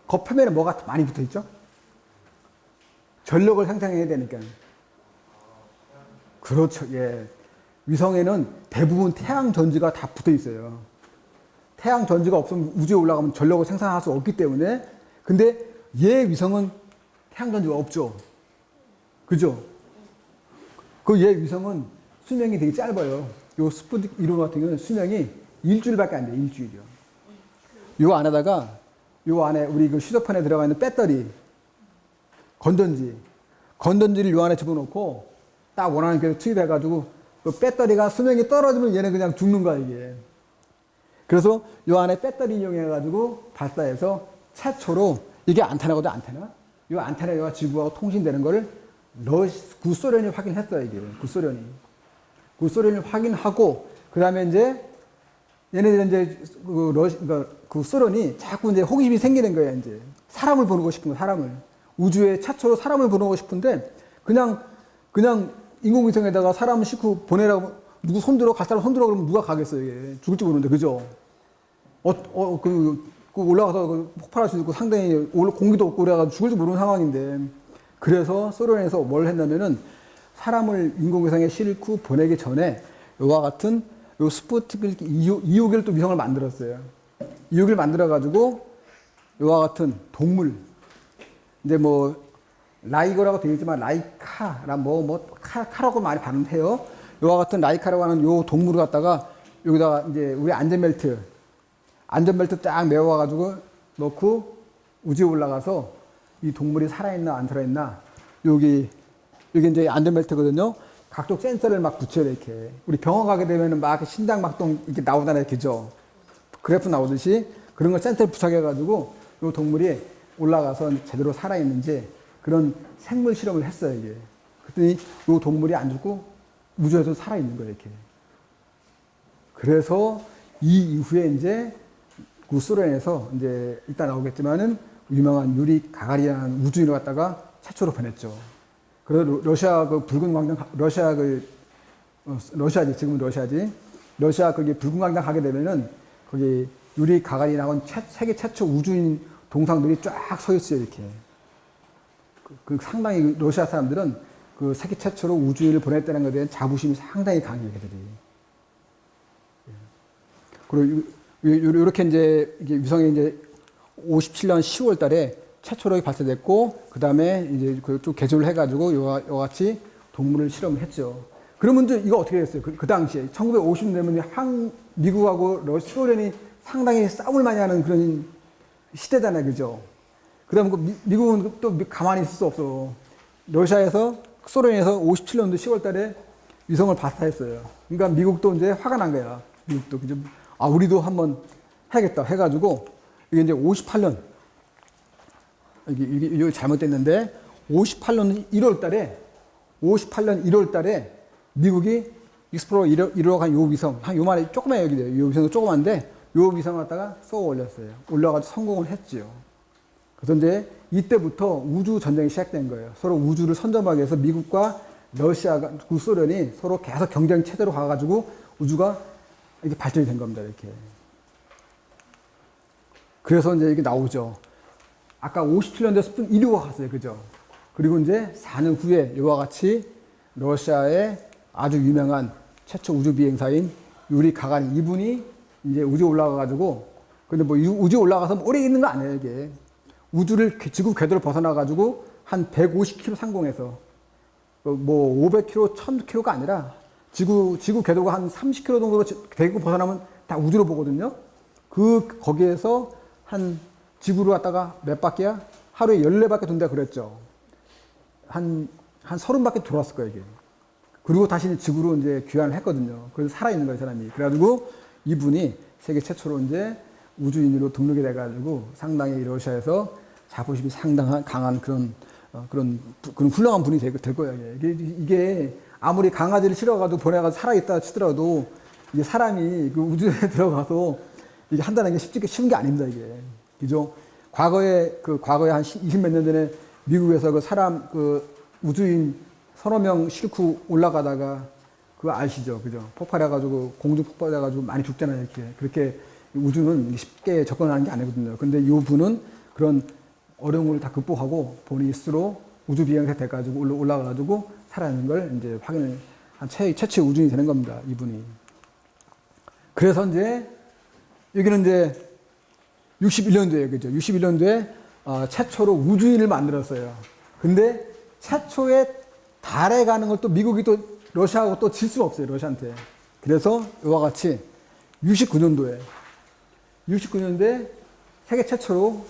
겉표면에 뭐가 많이 붙어 있죠? 전력을 생산해야 되니까. 그렇죠. 예. 위성에는 대부분 태양 전지가 다 붙어 있어요. 태양 전지가 없으면 우주에 올라가면 전력을 생산할 수 없기 때문에. 근데 얘 위성은 태양 전지가 없죠. 그죠? 그 얘 위성은 수명이 되게 짧아요. 요 스푸트닉 1호 같은 경우는 수명이 일주일밖에 안 돼요. 일주일이요. 요 안에다가 요 안에 우리 그 휴대폰에 들어가 있는 배터리, 건전지를 요 안에 집어넣고 딱 원하는 게 투입해가지고 그 배터리가 수명이 떨어지면 얘는 그냥 죽는 거야, 이게. 그래서 요 안에 배터리 이용해가지고 발사해서 최초로 이게 안테나거든, 안테나. 요 안테나가 지구하고 통신되는 거를 구소련이 확인했어요, 이게. 구소련이 확인하고, 그 다음에 이제 얘네들은 이제 그 소련이 자꾸 이제 호기심이 생기는 거예요, 이제. 사람을 보내고 싶은 거, 사람을. 우주에 최초로 사람을 보내고 싶은데, 그냥 인공위성에다가 사람을 싣고 보내라고, 누구 갈 사람 손들어 그러면 누가 가겠어요, 이게. 죽을지 모르는데, 그죠? 올라가서 폭발할 수 있고 상당히 공기도 없고 그래가지고 죽을지 모르는 상황인데. 그래서 소련에서 뭘 했냐면은 사람을 인공위성에 싣고 보내기 전에 이와 같은 요 스푸트닉 2호기를 또 위성을 만들었어요. 2호기를 만들어가지고 이와 같은 동물, 이제 뭐, 라이거라고 되어 있지만 라이카라 카라고 많이 발음해요. 이와 같은 라이카라고 하는 요 동물을 갖다가 여기다가 이제 우리 안전벨트 딱 메워가지고 넣고 우주에 올라가서 이 동물이 살아있나 안 살아있나 여기 이제 안전벨트거든요. 각종 센서를 막 붙여야 돼, 이렇게. 우리 병원 가게 되면은 막 심장 막동 이렇게 나오잖아요, 그죠? 그래프 나오듯이 그런 걸 센서를 부착해가지고 요 동물이 올라가서 제대로 살아있는지 그런 생물 실험을 했어요, 이게. 그랬더니 요 동물이 안 죽고 우주에서 살아있는 거예요, 이렇게. 그래서 이 이후에 이제 구소련에서 이제 이따 나오겠지만은 유명한 유리 가가리라는 우주인을 갖다가 최초로 보냈죠. 그래서 러시아 그 붉은 광장, 러시아지, 지금은 러시아지. 러시아 거기 붉은 광장 가게 되면은 거기 유리 가가리나온 세계 최초 우주인 동상들이 쫙 서 있어요, 이렇게. 상당히 러시아 사람들은 그 세계 최초로 우주인을 보냈다는 것에 대한 자부심이 상당히 강해요, 걔들이. 그리고 이렇게 이제 이게 위성이 이제 57년 10월 달에 최초로 발사됐고, 그 다음에 이제 쭉 개조를 해가지고 이와 같이 동물을 실험을 했죠. 그러면 이거 어떻게 됐어요? 그 당시에 1950년대면 미국하고 소련이 상당히 싸움을 많이 하는 그런 시대잖아요, 그죠? 그 다음에 미국은 또 가만히 있을 수 없어. 소련에서 57년도 10월 달에 위성을 발사했어요. 그러니까 미국도 이제 화가 난 거야. 미국도 그죠? 아 우리도 한번 해야겠다 해가지고 이게 이제 58년 이게 잘못됐는데 58년 1월 달에 미국이 익스플로러 1호 간 요 위성 한 요만해 조그만 여기래요. 요 위성도 조그만데 요 위성을 갖다가 쏘아 올렸어요. 올려가지고 성공을 했지요. 그래서 이제 이때부터 우주 전쟁이 시작된 거예요. 서로 우주를 선점하기 위해서 미국과 러시아가, 구소련이 서로 계속 경쟁 체제로 가가지고 우주가 이렇게 발전이 된 겁니다. 이렇게. 그래서 이제 이게 나오죠. 아까 57년도에 스푼 1호가 갔어요. 그죠? 그리고 이제 4년 후에 이와 같이 러시아의 아주 유명한 최초 우주 비행사인 유리 가가린 이분이 이제 우주에 올라가가지고 근데 뭐 우주에 올라가서 오래 있는 거 아니에요. 이게. 우주를 지구 궤도를 벗어나가지고 한 150km 상공에서 뭐 500km, 1000km가 아니라 지구 궤도가 한 30km 정도로 대고 벗어나면 다 우주로 보거든요. 거기에서 한 지구로 갔다가 몇 바퀴야? 하루에 14바퀴 돈다 그랬죠. 한 30바퀴 돌았을 거예요, 이게. 그리고 다시 지구로 이제 귀환을 했거든요. 그래서 살아있는 거예요, 사람이. 그래가지고 이분이 세계 최초로 이제 우주인으로 등록이 돼가지고 상당히 러시아에서 자부심이 상당한 강한 그런 훌륭한 분이 될 거예요. 이게 아무리 강아지를 실어가지고 보내가지고 살아있다 치더라도 이게 사람이 그 우주에 들어가서 이게 한다는 게 쉬운 게 아닙니다, 이게. 그죠? 과거에 한 20몇 년 전에 미국에서 우주인 서너 명 싣고 올라가다가 그거 아시죠? 그죠? 폭발해가지고, 공중 폭발해가지고 많이 죽잖아요, 이렇게. 그렇게 우주는 쉽게 접근하는 게 아니거든요. 근데 이 분은 그런 어려움을 다 극복하고 본인이 스스로 우주 비행사 돼가지고 올라가가지고 살아있는 걸 이제 확인을 한 최초의 우주인이 되는 겁니다, 이분이. 그래서 이제, 여기는 이제 61년도에, 그죠? 61년도에 최초로 우주인을 만들었어요. 근데 최초의 달에 가는 걸 또 미국이 또 러시아하고 또 질 수가 없어요, 러시아한테. 그래서 이와 같이 69년도에 세계 최초로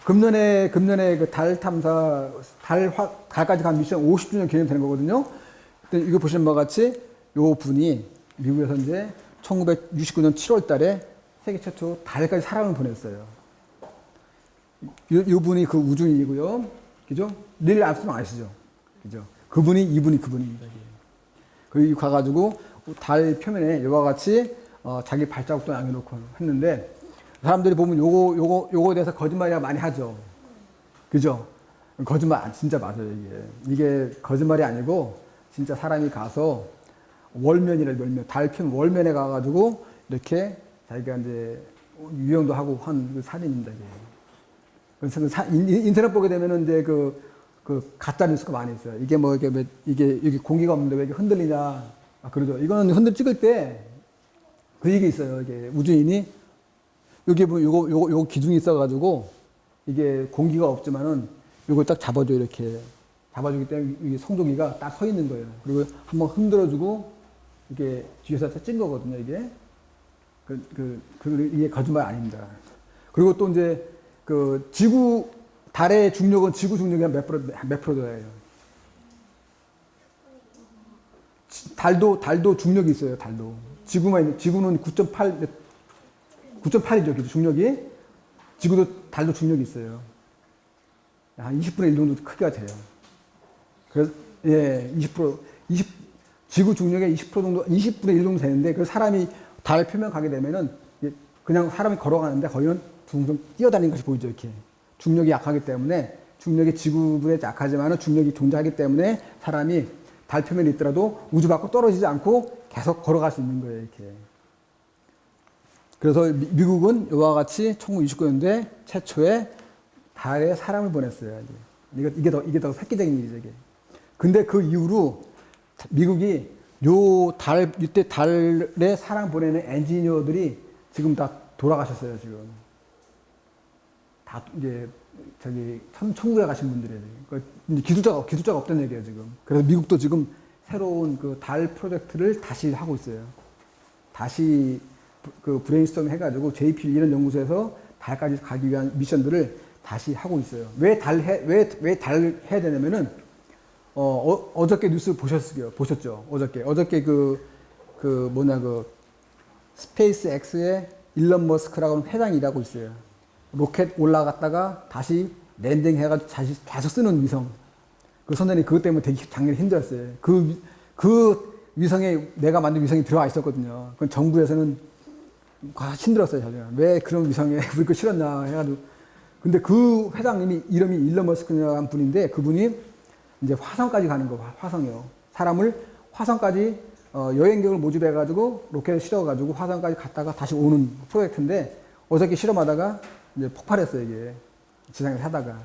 금년에 그 달 탐사, 달까지 간 미션 50주년 기념 되는 거거든요. 이거 보시는 바와 같이 요 분이 미국에서 이제 1969년 7월 달에 세계 최초 달까지 사람을 보냈어요. 요 분이 그 우주인이고요. 그죠? 닐 암스트롱 아시죠? 그죠? 이분이 그분입니다. 거기 가가지고 달 표면에 이와 같이 자기 발자국도 남겨놓고 했는데 사람들이 보면 요거에 대해서 거짓말이라 많이 하죠. 그죠? 거짓말 진짜 맞아요, 이게 거짓말이 아니고 진짜 사람이 가서 달 표면 월면에 가가지고 이렇게 자기가 이제 유영도 하고 한 그 사진입니다, 이게. 그래서 인터넷 보게 되면은 이제 그 가짜 뉴스가 많이 있어요. 이게 여기 공기가 없는데 왜 이렇게 흔들리냐. 그러죠. 이거는 찍을 때 그 얘기 있어요. 이게 우주인이 여기 보면 요거 기둥이 있어가지고 이게 공기가 없지만은 요걸 딱 잡아줘 이렇게 잡아주기 때문에 이게 성조기가 딱 서 있는 거예요. 그리고 한번 흔들어주고 이게 뒤에서 찐 거거든요. 이게 이게 거짓말 아닙니다. 그리고 또 이제 달의 중력은 지구 중력이 몇 프로예요? 달도 중력이 있어요, 달도. 지구는 9.8이죠, 중력이. 달도 중력이 있어요. 한 20분의 1 정도 크기가 돼요. 그래서, 20%, 지구 중력의 20% 정도, 20분의 1 정도 되는데, 그 사람이 달 표면 가게 되면은, 그냥 사람이 걸어가는데 거기는 둥둥 뛰어다니는 것이 보이죠, 이렇게. 중력이 약하기 때문에, 중력이 지구에 약하지만 중력이 존재하기 때문에 사람이 달 표면에 있더라도 우주 밖으로 떨어지지 않고 계속 걸어갈 수 있는 거예요, 이렇게. 그래서 미국은 이와 같이 1969년도에 최초의 달에 사람을 보냈어요. 이게 더 획기적인 일이죠, 이게. 근데 그 이후로 미국이 이때 달에 사람 보내는 엔지니어들이 지금 다 돌아가셨어요, 지금. 다 이제 천국에 가신 분들이에요. 그러니까 기술자가 없다는 얘기예요, 지금. 그래서 미국도 지금 새로운 그 달 프로젝트를 다시 하고 있어요. 다시 브레인스토밍 해가지고 JPL 이런 연구소에서 달까지 가기 위한 미션들을 다시 하고 있어요. 왜 달 해야 되냐면은 어저께 뉴스 보셨죠? 어저께 스페이스 X의 일론 머스크라고 하는 회장이 일하고 있어요. 로켓 올라갔다가 다시 랜딩 해가지고 다시 계속 쓰는 위성. 그 선생님이 그것 때문에 되게 작년에 힘들었어요. 그 위성에 내가 만든 위성이 들어와 있었거든요. 그건 정부에서는 힘들었어요. 저는. 왜 그런 위성에 우리 거 실었나 해가지고. 근데 그 회장님이 이름이 일론 머스크라는 분인데 그분이 이제 화성까지 가는 거, 화성이요. 사람을 화성까지 여행객을 모집해가지고 로켓을 실어가지고 화성까지 갔다가 다시 오는 프로젝트인데 어저께 실험하다가 이제 폭발했어요, 이게. 지상에서 하다가.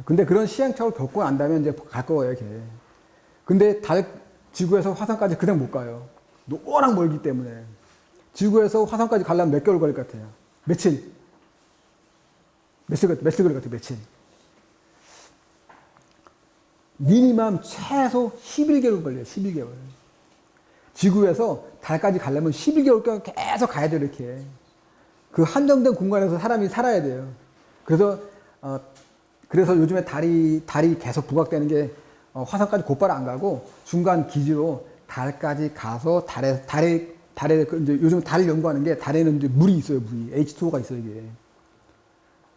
근데 그런 시행착오를 겪고 난 다음에 이제 갈 거예요, 이렇게. 근데 지구에서 화성까지 그냥 못 가요. 워낙 멀기 때문에. 지구에서 화성까지 가려면 몇 개월 걸릴 것 같아요? 며칠 걸릴 것 같아요, 며칠. 미니멈 최소 11개월 걸려요, 11개월. 지구에서 달까지 가려면 11개월 동안 계속 가야 돼요, 이렇게. 그 한정된 공간에서 사람이 살아야 돼요. 그래서 요즘에 달이 계속 부각되는 게 화성까지 곧바로 안 가고 중간 기지로 달까지 가서 달에 이제 요즘 달을 연구하는 게 달에는 이제 물이 있어요, 물이. H2O가 있어요, 이게.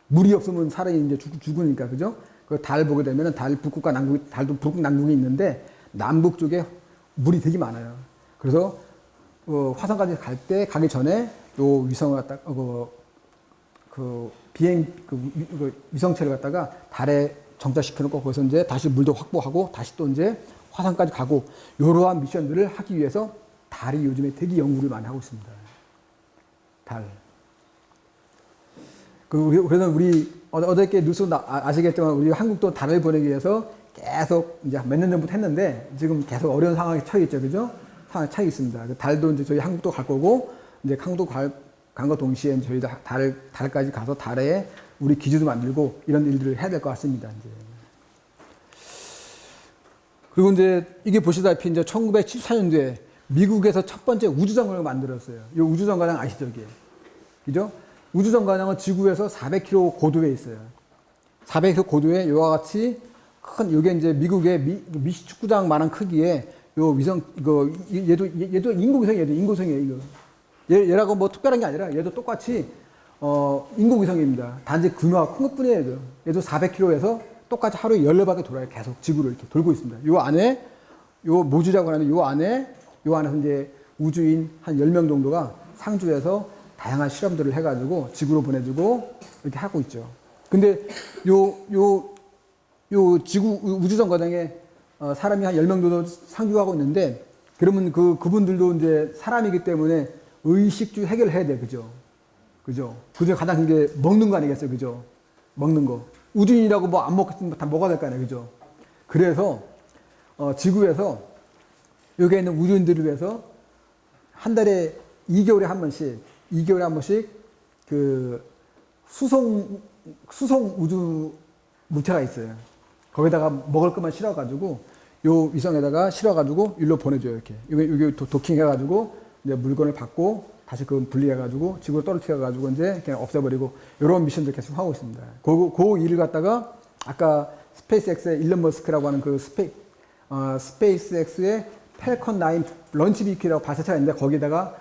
물이 없으면 사람이 이제 죽으니까, 그죠? 그 달 보게 되면은 북극과 달도 북극 남극이 있는데 남북 쪽에 물이 되게 많아요. 그래서 화성까지 가기 전에 요 위성을 갖다가 위성체를 갖다가 달에 정착시켜 놓고 거기서 이제 다시 물도 확보하고 다시 또 이제 화성까지 가고 이러한 미션들을 하기 위해서 달이 요즘에 되게 연구를 많이 하고 있습니다. 달. 그래서 우리 어저께 뉴스 아시겠지만 우리 한국도 달을 보내기 위해서 계속 이제 몇 년 전부터 했는데 지금 계속 어려운 상황에 처해 있죠, 그죠? 상황에 처해 있습니다. 달도 이제 저희 한국도 갈 거고 이제 한국도 간 거 동시에 저희 달까지 가서 달에 우리 기지도 만들고 이런 일들을 해야 될 것 같습니다. 이제. 그리고 이제 이게 보시다시피 이제 1974년도에 미국에서 첫 번째 우주정거장을 만들었어요. 이 우주정거장 아시죠, 이게? 그죠? 우주정거장은 지구에서 400km 고도에 있어요. 400km 고도에 이와 같이 요게 이제 미국의 미식축구장만한 크기의 요 위성, 얘도 인공위성이에요, 이거. 얘라고 뭐 특별한 게 아니라 얘도 똑같이, 인공위성입니다. 단지 규모가 큰 것 뿐이에요, 얘도 400km에서 똑같이 하루에 14바퀴 돌아요. 계속 지구를 이렇게 돌고 있습니다. 요 안에, 요 모주라고 하는 요 안에서 이제 우주인 한 10명 정도가 상주해서 다양한 실험들을 해가지고 지구로 보내주고 이렇게 하고 있죠. 근데 요 우주정거장에 사람이 한 10명 정도 상주하고 있는데 그러면 그분들도 이제 사람이기 때문에 의식주 해결을 해야 돼. 그죠? 그죠? 가장 큰 게 먹는 거 아니겠어요? 그죠? 먹는 거. 우주인이라고 뭐 안 먹겠으면 다 먹어야 될 거 아니에요? 그죠? 그래서, 지구에서 여기에 있는 우주인들을 위해서 한 달에 2개월에 한 번씩 그 수송 우주 물체가 있어요. 거기다가 먹을 것만 실어가지고 요 위성에다가 실어가지고 일로 보내줘요. 이렇게. 여기 도킹해가지고 이제 물건을 받고 다시 그 분리해가지고 지구로 떨어뜨려가지고 이제 그냥 없애버리고 이런 미션들 계속 하고 있습니다. 그 일을 갖다가 아까 스페이스X의 일론 머스크라고 하는 그 스페이스X의 펠컨 9 런치 비키라고 발사체가 있는데 거기다가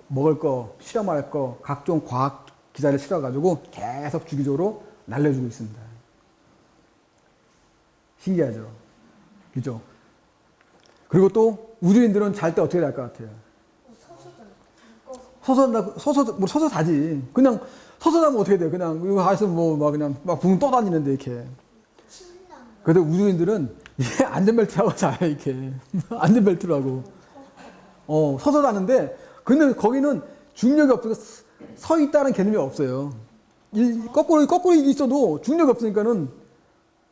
먹을 거, 실험할 거, 각종 과학 기자를 실어가지고 계속 주기적으로 날려주고 있습니다. 신기하죠? 그죠? 그리고 또 우주인들은 잘 때 어떻게 될 것 같아요? 서서 자지. 그냥 서서 자면 어떻게 돼요? 그냥 이거 가서 그냥 막 붕 떠다니는데 이렇게. 그래서 우주인들은 이게 안전벨트라고 자요, 이렇게. 안전벨트라고. 서서 자는데 근데 거기는 중력이 없어서 서 있다는 개념이 없어요. 거꾸로 있어도 중력이 없으니까는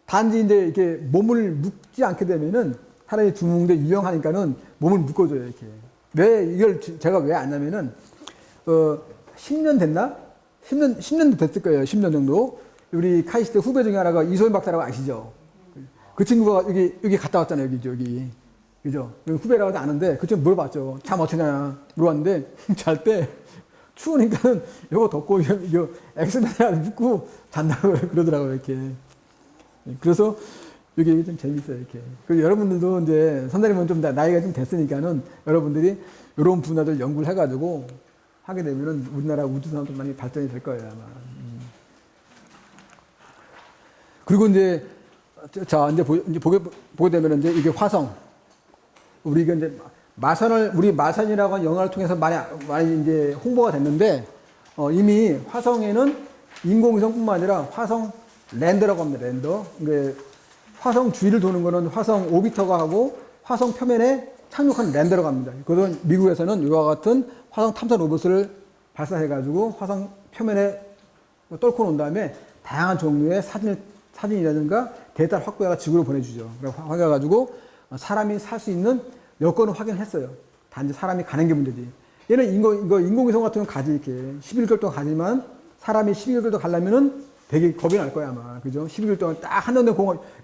단지 이제 이렇게 몸을 묶지 않게 되면은 사람이 둥근데 유용하니까는 몸을 묶어줘요, 이렇게. 왜 이걸 제가 왜 아냐면은 10년 됐나? 10년 됐을 거예요. 10년 정도. 우리 카이스트 후배 중에 하나가 이소연 박사라고 아시죠? 그 친구가 여기 갔다 왔잖아요, 여기. 그죠? 후배라고 하지 않은데, 그 친구 물어봤죠. 잠 어떻게 자냐? 물어봤는데, 잘 때, 추우니까는, 이거 덮고, 이거 엑스맨이라 묶고 잔다고 그러더라고요, 이렇게. 그래서, 이게 좀 재밌어요, 이렇게. 그리고 여러분들도 이제, 선생님은 좀 나이가 좀 됐으니까는 여러분들이 이런 분야들 연구를 해가지고 하게 되면은 우리나라 우주산업도 많이 발전이 될 거예요, 아마. 그리고 이제, 자, 이제 보게 되면 이제 이게 화성. 우리가 이제 우리 마선이라고 하는 영화를 통해서 많이 이제 홍보가 됐는데, 이미 화성에는 인공위성뿐만 아니라 화성 랜더라고 합니다, 랜더. 그러니까 화성 주위를 도는 거는 화성 오비터가 하고 화성 표면에 착륙한 랜더라고 합니다. 그것은 미국에서는 이와 같은 화성 탐사 로봇을 발사해가지고 화성 표면에 뚫고 놓은 다음에 다양한 종류의 사진이라든가 데이터를 확보해가 지구로 보내주죠. 그래가지고 사람이 살 수 있는 여건을 확인했어요. 단지 사람이 가는 게 문제지. 얘는 인공위성 같은 건 가지, 이렇게. 11개월 동안 가지만 사람이 11개월 동안 가려면은 되게 겁이 날 거야, 아마. 그죠? 12개월 동안 딱 한정된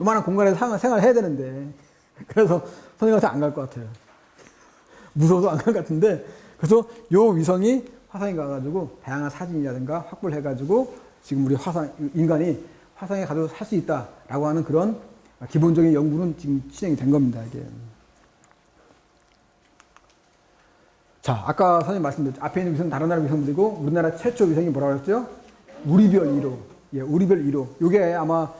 요만한 공간에서 생활을 해야 되는데. 그래서 선생님한테 안 갈 것 같아요. 무서워서 안 갈 것 같은데. 그래서 요 위성이 화성에 가가지고 다양한 사진이라든가 확보를 해가지고 지금 우리 인간이 화성에 가도 살 수 있다라고 하는 그런 기본적인 연구는 지금 진행이 된 겁니다, 이게. 자, 아까 선생님 말씀드렸죠. 앞에 있는 위성은 다른 나라 위성들이고, 우리나라 최초 위성이 뭐라고 그랬죠? 우리별 1호. 예, 우리별 1호. 요게 아마,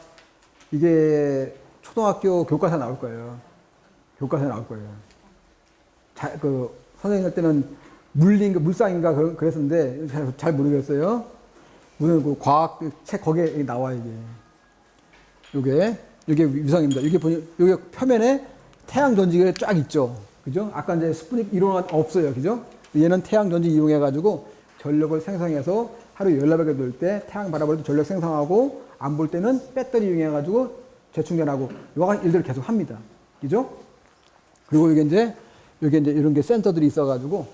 이게 초등학교 교과서에 나올 거예요. 교과서에 나올 거예요. 선생님 할 때는 물상인가 그랬었는데, 잘 모르겠어요. 무슨 그 과학 책 거기에 나와요, 이게. 요게 위성입니다. 요게 표면에 태양 전지가 쫙 있죠. 그죠? 아까 이제 스푸닉 이론은 없어요. 그죠? 얘는 태양 전지 이용해가지고 전력을 생성해서 하루 14개 돌 때 태양 바라볼 때 전력 생성하고 안 볼 때는 배터리 이용해가지고 재충전하고 이와 같은 일들을 계속 합니다. 그죠? 그리고 이게 이제 이런 게 센서들이 있어가지고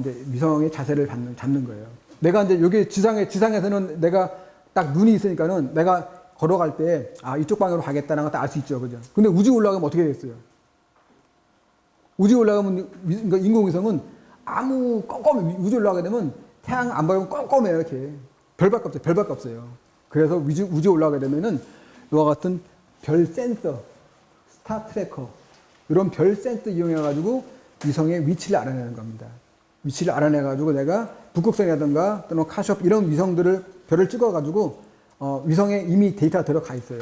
이제 위성의 자세를 잡는 거예요. 내가 이제 여기 지상에서는 내가 딱 눈이 있으니까는 내가 걸어갈 때 이쪽 방향으로 가겠다는 걸 알 수 있죠. 그죠? 근데 우주 올라가면 어떻게 되겠어요? 우주 올라가면 그러니까 인공위성은 우주 올라가게 되면 태양 안 보이면 껌껌해요, 이렇게. 별밖에 없어요. 그래서 우주 올라가게 되면은 이와 같은 별 센서, 스타 트래커, 이런 별 센서 이용해가지고 위성의 위치를 알아내는 겁니다. 위치를 알아내가지고 내가 북극성이라든가 또는 카시오페 이런 별을 찍어가지고 위성에 이미 데이터가 들어가 있어요.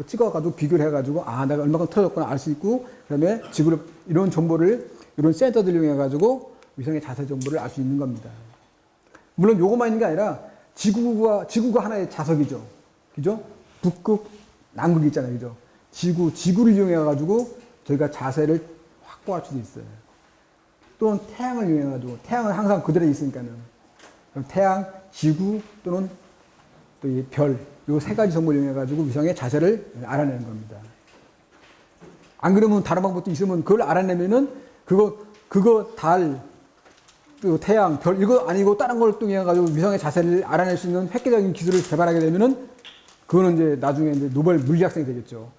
찍어가지고 비교를 해가지고 내가 얼마큼 틀어졌구나 알 수 있고, 그다음에 지구를 이런 정보를 이런 센서들 이용해가지고 위성의 자세 정보를 알 수 있는 겁니다. 물론 요것만 있는 게 아니라 지구가 하나의 자석이죠. 그죠? 북극, 남극이 있잖아요. 그죠? 지구를 이용해가지고 저희가 자세를 확보할 수도 있어요. 또는 태양을 이용해가지고, 태양은 항상 그대로 있으니까는. 태양, 지구 또는 또 이 별, 요 세 가지 정보를 이용해가지고 위성의 자세를 알아내는 겁니다. 안 그러면 다른 방법도 있으면 그걸 알아내면은 그거 달, 또 태양, 별, 이거 아니고 다른 걸 통해가지고 위성의 자세를 알아낼 수 있는 획기적인 기술을 개발하게 되면은 그거는 이제 나중에 이제 노벨 물리학상이 되겠죠.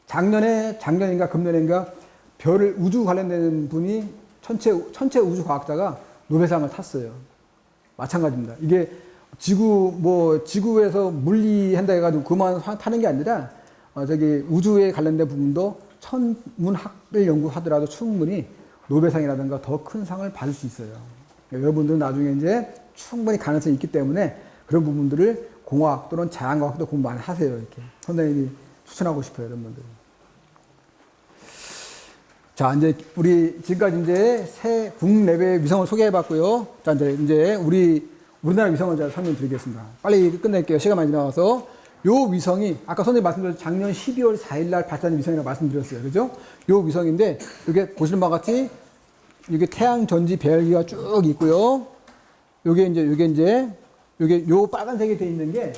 작년인가 금년인가 우주 관련된 분이 천체 우주 과학자가 노벨상을 탔어요. 마찬가지입니다. 이게 지구에서 물리한다 해가지고 그만 타는 게 아니라, 우주에 관련된 부분도 천문학을 연구하더라도 충분히 노벨상이라든가 더 큰 상을 받을 수 있어요. 그러니까 여러분들은 나중에 이제 충분히 가능성이 있기 때문에 그런 부분들을 공학 또는 자연과학도 공부 많이 하세요. 이렇게. 선생님이 추천하고 싶어요, 여러분들. 자, 이제 우리 지금까지 이제 새 국내외 위성을 소개해 봤고요. 자, 이제 우리나라 위성을 제가 설명드리겠습니다. 빨리 끝낼게요. 시간 많이 지나가서. 요 위성이, 아까 선생님 말씀드린 작년 12월 4일 날 발사된 위성이라고 말씀드렸어요. 그죠? 요 위성인데, 이게 보시는 바와 같이, 이게 태양 전지 배열기가 쭉 있고요. 요 빨간색이 되어 있는 게,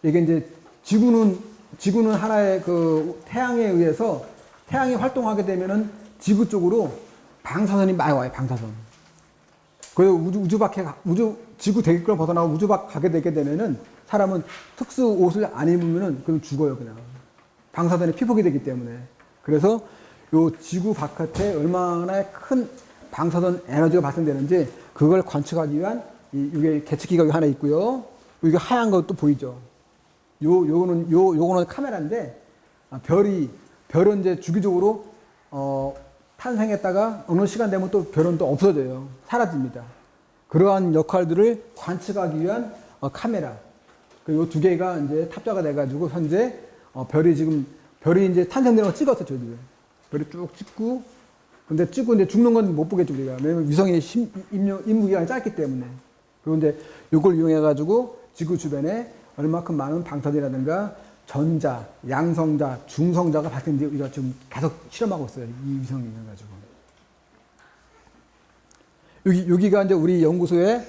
이게 이제 지구는 하나의 태양에 의해서 태양이 활동하게 되면은 지구 쪽으로 방사선이 많이 와요, 방사선. 그래서 지구 대기권을 벗어나고 우주 밖 가게 되게 되면은 사람은 특수 옷을 안 입으면은 그냥 죽어요, 그냥. 방사선에 피폭이 되기 때문에. 그래서 요 지구 바깥에 얼마나 큰 방사선 에너지가 발생되는지 그걸 관측하기 위한 이게 계측기가 하나 있고요. 이게 하얀 것도 보이죠. 요거는 카메라인데 별은 이제 주기적으로 탄생했다가 어느 시간 되면 또 별은 또 없어져요. 사라집니다. 그러한 역할들을 관측하기 위한 카메라. 그리고 두 개가 이제 탑재가 돼가지고 현재 별이 이제 탄생되는 거 찍었죠, 저희들. 별이 쭉 찍고, 근데 찍고 이제 죽는 건 못 보겠죠, 우리가. 왜냐면 위성의 임무 기간이 짧기 때문에. 그리고 이제 이걸 이용해가지고 지구 주변에 얼마큼 많은 방사선이라든가 전자, 양성자, 중성자가 발생되고 우리가 지금 계속 실험하고 있어요. 이 위성을 이용해가지고. 여기가 이제 우리 연구소에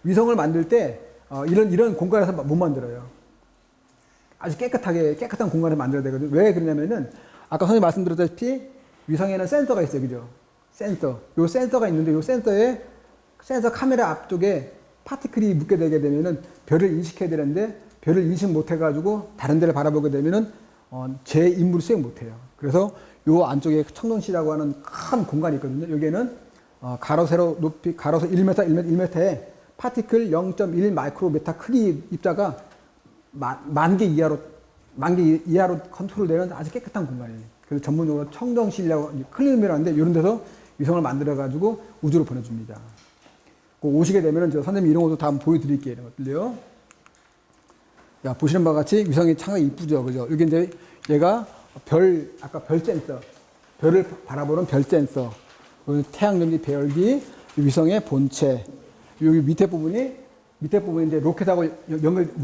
위성을 만들 때 이런 공간에서 못 만들어요. 아주 깨끗한 공간을 만들어야 되거든요. 왜 그러냐면은 아까 선생님 말씀드렸다시피 위성에는 센서가 있어요. 그죠? 센서. 요 센서가 있는데 요 센서 카메라 앞쪽에 파티클이 묻게 되게 되면은 별을 인식해야 되는데 별을 인식 못 해가지고 다른 데를 바라보게 되면은 제 임무를 수행 못 해요. 그래서 요 안쪽에 청동실이라고 하는 큰 공간이 있거든요. 여기에는 가로 세로 높이 가로서 1m, 1m에 파티클 0.1 마이크로메타 크기 입자가 만 개 이하로 컨트롤되는 아주 깨끗한 공간이에요. 그래서 전문적으로 청정실이라고 클린룸이라고 하는데 이런 데서 위성을 만들어 가지고 우주로 보내줍니다. 오시게 되면은 저 선생님 이런 것도 다 한번 보여드릴게요. 이런 것들요. 야, 보시는 바와 같이 위성이 상당히 이쁘죠, 그죠? 여기 이제 얘가 아까 별 센서, 별을 바라보는 별 센서, 태양전지 배열기, 위성의 본체, 여기 밑에 부분이 이제 로켓하고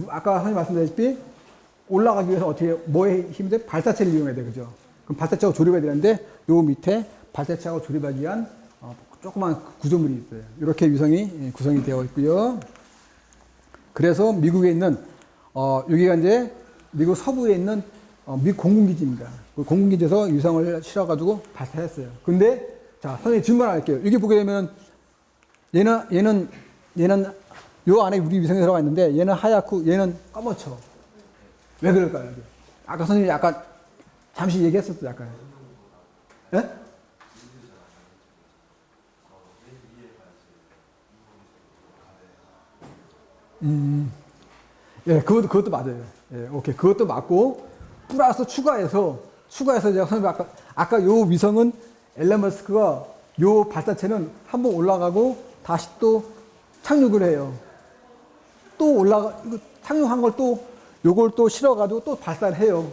아까 선생님 말씀드렸다시피 올라가기 위해서 어떻게, 뭐에 힘이 돼? 발사체를 이용해야 돼, 그죠? 그럼 발사체하고 조립해야 되는데, 요 밑에 발사체하고 조립하기 위한 조그만 구조물이 있어요. 이렇게 위성이 구성이 되어 있고요. 그래서 미국에 있는, 여기가 이제 미국 서부에 있는 미국 공군기지입니다. 그 공군기지에서 위성을 실어가지고 발사했어요. 근데, 자, 선생님 질문 할게요. 여기 보게 되면, 얘는 요 안에 우리 위성이 들어가 있는데, 얘는 하얗고, 얘는 검어쳐. 왜 그럴까요? 이게? 아까 선생님이 아까 잠시 얘기했었죠, 아까. 예? 예, 그것도 맞아요. 예, 오케이. 그것도 맞고, 플러스 추가해서 제가 선생님 아까 요 위성은 앨런 머스크가 요 발사체는 한번 올라가고 다시 또 착륙을 해요. 또 착륙한 걸 요걸 또 실어가지고 또 발사를 해요.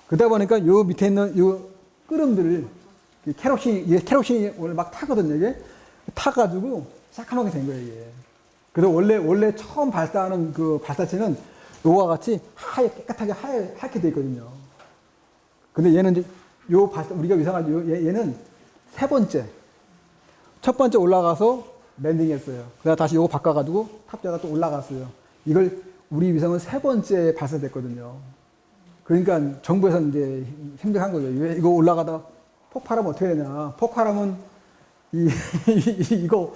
그러다 보니까 요 밑에 있는 요 끓음들을 캐럿신이 오늘 막 타거든요, 이게. 타가지고 새까맣게 된 거예요, 이게. 그래서 원래 처음 발사하는 그 발사체는 요와 같이 깨끗하게 하얗게 돼 있거든요. 근데 얘는 이제 우리가 위상한 얘는 세 번째. 첫 번째 올라가서 랜딩했어요. 그다가 다시 요거 바꿔가지고 탑재가 또 올라갔어요. 이걸 우리 위성은 세 번째 발사됐거든요. 그러니까 정부에서 이제 힘들한 거죠. 왜 이거 올라가다 폭발하면 어떻게 되냐. 폭발하면 이거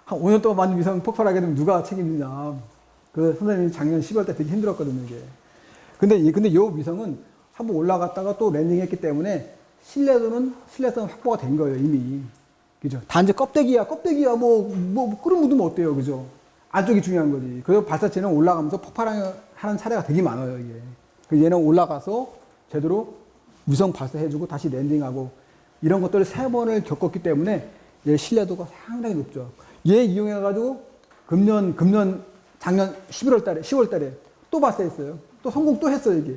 한 5년 동안 만든 위성 폭발하게 되면 누가 책임지냐. 그 선생님이 작년 10월 때 되게 힘들었거든요, 이게. 근데 이 위성은 한번 올라갔다가 또 랜딩했기 때문에 신뢰성 확보가 된 거예요, 이미. 그죠? 단지 껍데기야, 끓음 묻으면 어때요, 그죠? 안쪽이 중요한 거지. 그래서 발사체는 올라가면서 폭발하는 사례가 되게 많아요, 이게. 그래서 얘는 올라가서 제대로 위성 발사해주고 다시 랜딩하고 이런 것들을 3번을 겪었기 때문에 얘 신뢰도가 상당히 높죠. 얘 이용해가지고 작년 10월 달에 또 발사했어요. 또 성공 또 했어요, 이게.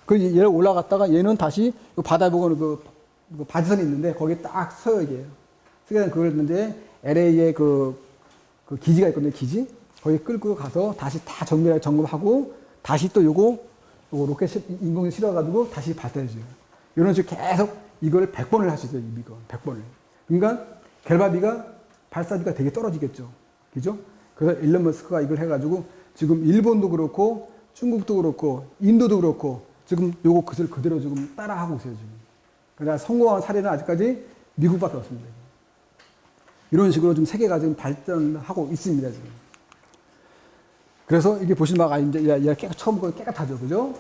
그 얘를 올라갔다가 얘는 다시 바다 보고 그 바지선이 있는데 거기에 딱 서요, 이게. 그래서 그걸 했는데 LA에 그 기지가 있거든요, 기지. 거기 끌고 가서 다시 다 점검하고 다시 또 요거 로켓 인공지능 실어가지고 다시 발사해줘요. 이런 식으로 계속 이걸 100번을 할 수 있어요, 이거. 100번을. 그러니까 발사비가 되게 떨어지겠죠. 그죠? 그래서 일론 머스크가 이걸 해가지고 지금 일본도 그렇고 중국도 그렇고 인도도 그렇고 지금 요거 그것을 그대로 지금 따라하고 있어요, 지금. 그러니까 성공한 사례는 아직까지 미국밖에 없습니다. 이런 식으로 좀 세계가 지금 발전하고 있습니다, 지금. 그래서 이게 보시는 바가 이제 얘가 처음 건 깨끗하죠, 그죠?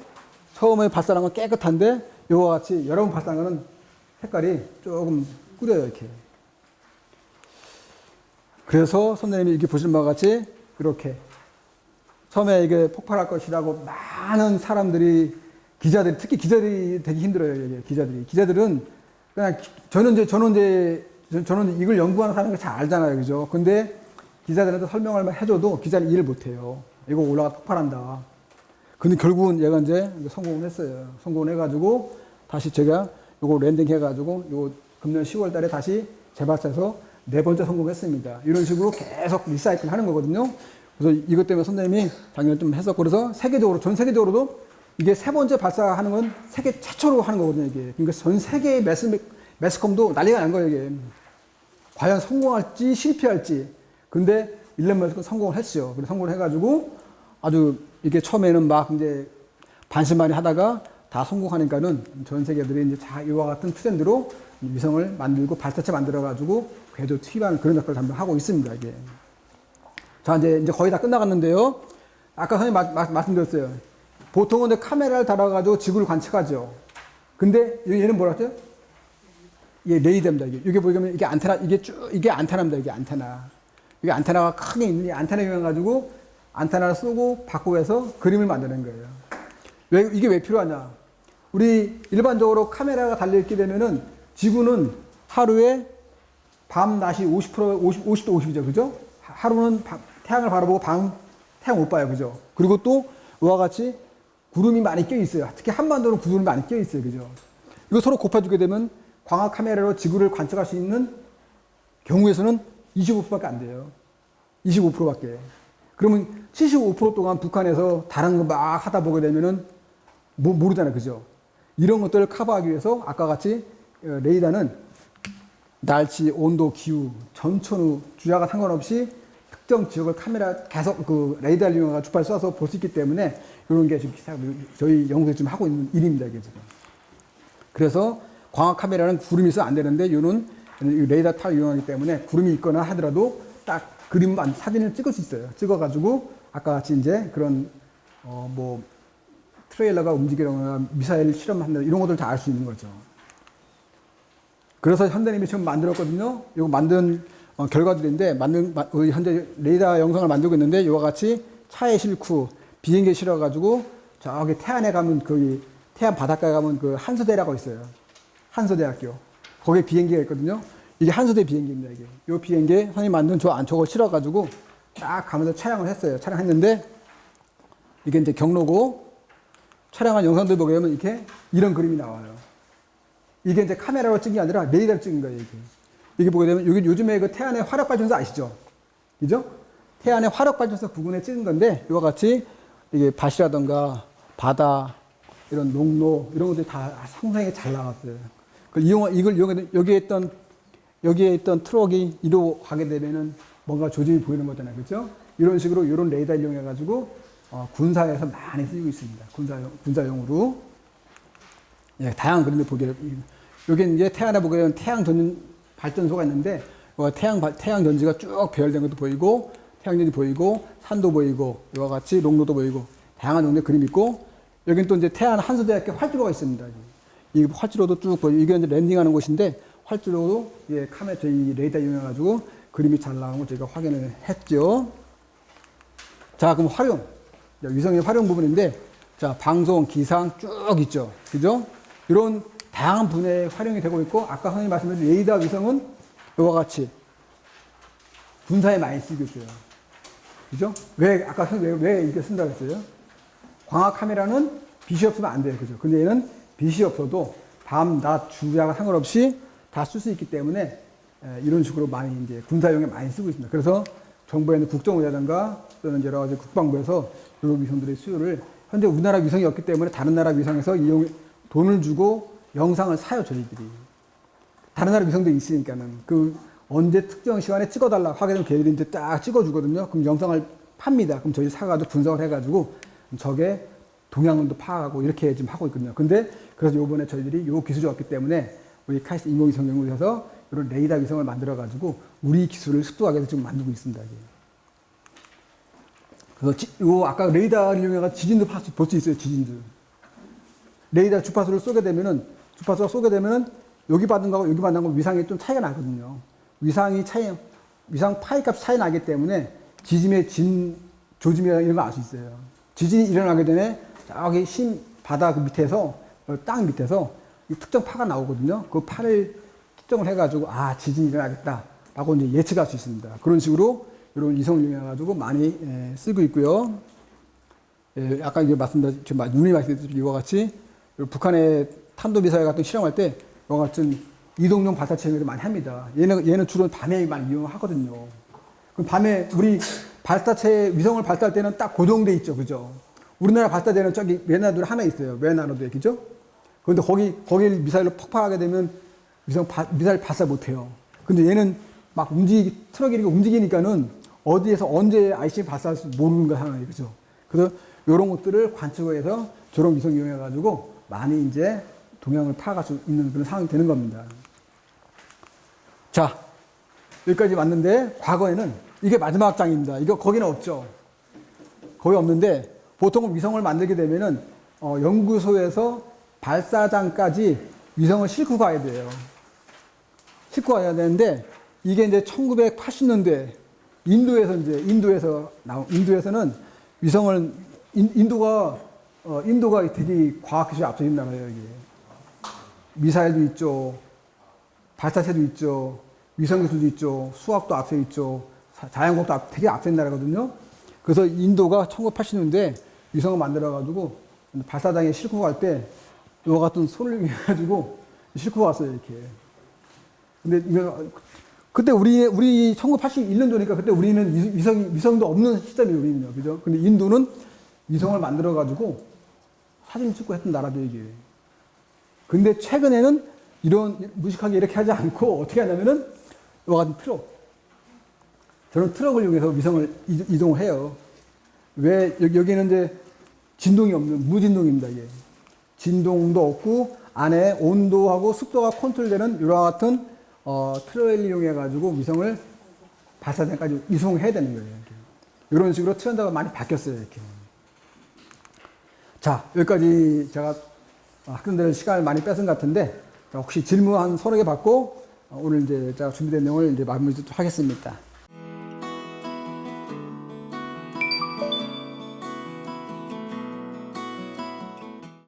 처음에 발사한 건 깨끗한데 요와 같이 여러 번 발사한 거는 색깔이 조금 꾸려요, 이렇게. 그래서 선생님이 이렇게 보시는 바와 같이 이렇게 처음에 이게 폭발할 것이라고 많은 사람들이 기자들, 특히 기자들이 되게 힘들어요, 이게 기자들이. 기자들은 그냥, 저는 이걸 연구하는 사람이 잘 알잖아요, 그죠? 근데 기자들한테 설명을 해줘도 기자는 이해를 못 해요. 이거 올라가 폭발한다. 근데 결국은 얘가 이제 성공을 했어요. 성공을 해가지고 다시 제가 요거 랜딩 해가지고 요 금년 10월 달에 다시 재발사해서 네 번째 성공했습니다. 이런 식으로 계속 리사이클 하는 거거든요. 그래서 이것 때문에 선생님이 작년에 좀 했었고, 그래서 세계적으로, 전 세계적으로도 이게 세 번째 발사하는 건 세계 최초로 하는 거거든요, 이게. 그러니까 전 세계의 매스컴도 난리가 난 거예요, 이게. 과연 성공할지 실패할지. 근데 일론 머스크는 성공을 했어요. 그래서 성공을 해가지고 아주 이게 처음에는 막 이제 반신반의 하다가 다 성공하니까는 전 세계들이 이제 이와 같은 트렌드로 위성을 만들고 발사체 만들어가지고 궤도 투입하는 그런 역할을 잠깐 하고 있습니다, 이게. 자, 이제 거의 다 끝나갔는데요. 아까 선생님 말씀드렸어요. 보통은 이제 카메라를 달아가지고 지구를 관측하죠. 근데 얘는 뭐라 했죠? 이게 레이더입니다, 이게. 이게 보시면 이게 안테나, 이게 안테나입니다, 이게 안테나. 이게 안테나가 크게 있는 이 안테나 이용해가지고 안테나를 쓰고 바꾸고 해서 그림을 만드는 거예요. 이게 왜 필요하냐? 우리 일반적으로 카메라가 달려있게 되면은 지구는 하루에 밤, 낮이 50%, 50도 50이죠. 그죠? 하루는 태양을 바라보고 태양 못 봐요. 그죠? 그리고 또 이와 같이 구름이 많이 껴 있어요. 특히 한반도는 구름이 많이 껴 있어요. 그죠? 이거 서로 곱해주게 되면 광학 카메라로 지구를 관측할 수 있는 경우에서는 25%밖에 안 돼요. 25%밖에. 그러면 75% 동안 북한에서 다른 거 막 하다 보게 되면은 모르잖아요. 그죠? 이런 것들을 커버하기 위해서 아까 같이 레이더는 날씨, 온도, 기후, 전천후, 주야가 상관없이 특정 지역을 카메라 계속 그 레이더를 이용해서 주파를 쏴서 볼 수 있기 때문에 이런 게 지금 저희 연구에서 지금 하고 있는 일입니다. 이게 지금. 그래서 광학 카메라는 구름이 있어도 안 되는데 이런 레이더 타를 이용하기 때문에 구름이 있거나 하더라도 딱 사진을 찍을 수 있어요. 찍어가지고 아까 같이 이제 그런 뭐 트레일러가 움직이거나 미사일 실험한다 이런 것들 다 알 수 있는 거죠. 그래서 현대님이 지금 만들었거든요. 이거 만든 결과들인데 현재 레이더 영상을 만들고 있는데 이와 같이 차에 싣고 비행기에 실어가지고 저기 태안에 가면 거기 태안 바닷가에 가면 그 한수대라고 있어요. 한수대학교. 거기에 비행기가 있거든요. 이게 한수대 비행기입니다, 이게. 이 비행기에 선생님이 만든 저걸 실어가지고 딱 가면서 촬영을 했어요. 촬영했는데 이게 이제 경로고 촬영한 영상들 보게 되면 이렇게 이런 그림이 나와요. 이게 이제 카메라로 찍은 게 아니라 레이더로 찍은 거예요, 이게. 이게 보게 되면 여기 요즘에 그 태안의 화력발전소 아시죠? 그죠? 태안의 화력발전소 부근에 찍은 건데 이와 같이 이게 밭이라던가 바다 이런 농로 이런 것들이 다 상당히 잘 나왔어요. 이걸 이용해 여기에 있던 트럭이 이리로 가게 되면은 뭔가 조짐이 보이는 거잖아요. 그죠? 이런 식으로 이런 레이더를 이용해 가지고 군사에서 많이 쓰이고 있습니다. 군사용으로. 예, 다양한 그림을 보게 여기 이제 태안에 보게 되면 태양 전 발전소가 있는데 태양 전지가 쭉 배열된 것도 보이고 태양전이 보이고 산도 보이고 이와 같이 농로도 보이고 다양한 종류의 그림이 있고 여기는 또 이제 태안 한수대학교 활주로가 있습니다. 이 활주로도 쭉 보이고 이게 이제 랜딩하는 곳인데 활주로도 예, 저희 레이더 이용해가지고 그림이 잘 나온 걸 저희가 확인을 했죠. 자, 그럼 활용. 위성의 활용 부분인데, 자, 방송, 기상 쭉 있죠. 그죠? 이런 다양한 분야에 활용이 되고 있고, 아까 선생님 말씀드린 레이더 위성은 이와 같이 군사에 많이 쓰이고 있어요. 그죠? 아까 왜 이렇게 쓴다고 했어요? 광학 카메라는 빛이 없으면 안 돼요. 그죠? 근데 얘는 빛이 없어도 밤, 낮, 주야가 상관없이 다 쓸 수 있기 때문에 이런 식으로 많이 이제 군사용에 많이 쓰고 있습니다. 그래서 정부에 있는 국정원이라든가 또는 여러 가지 국방부에서 이런 위성들의 수요를 현재 우리나라 위성이 없기 때문에 다른 나라 위성에서 돈을 주고 영상을 사요, 저희들이. 다른 나라 위성도 있으니까는 그 언제 특정 시간에 찍어달라고 하게 되면 걔들이 이제 딱 찍어주거든요. 그럼 영상을 팝니다. 그럼 저희 사가지고 분석을 해가지고 저게 동향도 파악하고 이렇게 지금 하고 있거든요. 근데 그래서 요번에 저희들이 요 기술이 없기 때문에 우리 카이스트 인공위성 연구소에서 이런 레이더 위성을 만들어가지고 우리 기술을 습득하게 해서 지금 만들고 있습니다. 이게. 그래서 아까 레이더를 이용해서 지진도 볼 수 있어요. 지진도. 레이더 주파수를 쏘게 되면은 여기 받은 거하고 여기 받는 거 위상이 좀 차이가 나거든요. 위상 파이 값 차이 나기 때문에 지진의 조짐이나 이런 거 알 수 있어요. 지진이 일어나게 되네 저기 바다 그 밑에서, 땅 밑에서 이 특정 파가 나오거든요. 그 파를 특정을 해가지고, 아, 지진이 일어나겠다. 라고 이제 예측할 수 있습니다. 그런 식으로 이런 위성을 이용해가지고 많이 쓰고 있고요. 예, 아까 이제 누누이 말씀드린 이와 같이 북한의 탄도미사일 같은 실험할 때 이와 같은 이동용 발사체를 많이 합니다. 얘는 주로 밤에 많이 이용하거든요. 그럼 밤에 우리 발사체, 위성을 발사할 때는 딱 고정돼 있죠. 그죠? 우리나라 발사대는 저기 외나루에 하나 있어요. 외나루에, 그죠? 그런데 거기 미사일로 폭발하게 되면 미사일 발사 못 해요. 근데 얘는 막 트럭이 움직이니까는 어디에서 언제 ICBM 발사할지 모르는 거 하나예요. 그죠? 그래서 이런 것들을 관측해서 저런 위성 이용해가지고 많이 이제 동향을 파악할 수 있는 그런 상황이 되는 겁니다. 자, 여기까지 왔는데 과거에는 이게 마지막 장입니다. 이거 거기는 없죠. 거기 없는데 보통은 위성을 만들게 되면은 연구소에서 발사장까지 위성을 싣고 가야 돼요. 싣고 가야 되는데 이게 이제 1980년대 인도에서는 위성을 인도가 되게 과학기술에 앞서는 나라예요. 여기 미사일도 있죠, 발사체도 있죠, 위성기술도 있죠, 수학도 앞서 있죠, 자연과학도 되게 앞서 있는 나라거든요. 그래서 인도가 1980년대 위성을 만들어가지고 발사장에 싣고 갈 때 이와 같은 손을 이용해가지고 싣고 갔어요, 이렇게. 근데 그때 우리 1981년도니까 그때 우리는 위성도 없는 시점이에요, 우리는요. 그죠? 근데 인도는 위성을 만들어가지고 사진 찍고 했던 나라도 이게. 근데 최근에는 이런 무식하게 이렇게 하지 않고 어떻게 하냐면은 이와 같은 저런 트럭을 이용해서 위성을 이동을 해요. 왜, 여기는 이제 진동이 없는 무진동입니다, 이게. 진동도 없고, 안에 온도하고 습도가 컨트롤되는 이와 같은, 트럭을 이용해가지고 위성을 발사장까지 이송해야 되는 거예요, 이렇게. 이런 식으로 트렌드가 많이 바뀌었어요, 이렇게. 자, 여기까지 제가 학생들 시간을 많이 뺏은 것 같은데, 혹시 질문 한 서너 개 받고, 오늘 이제 제가 준비된 내용을 이제 마무리 하겠습니다.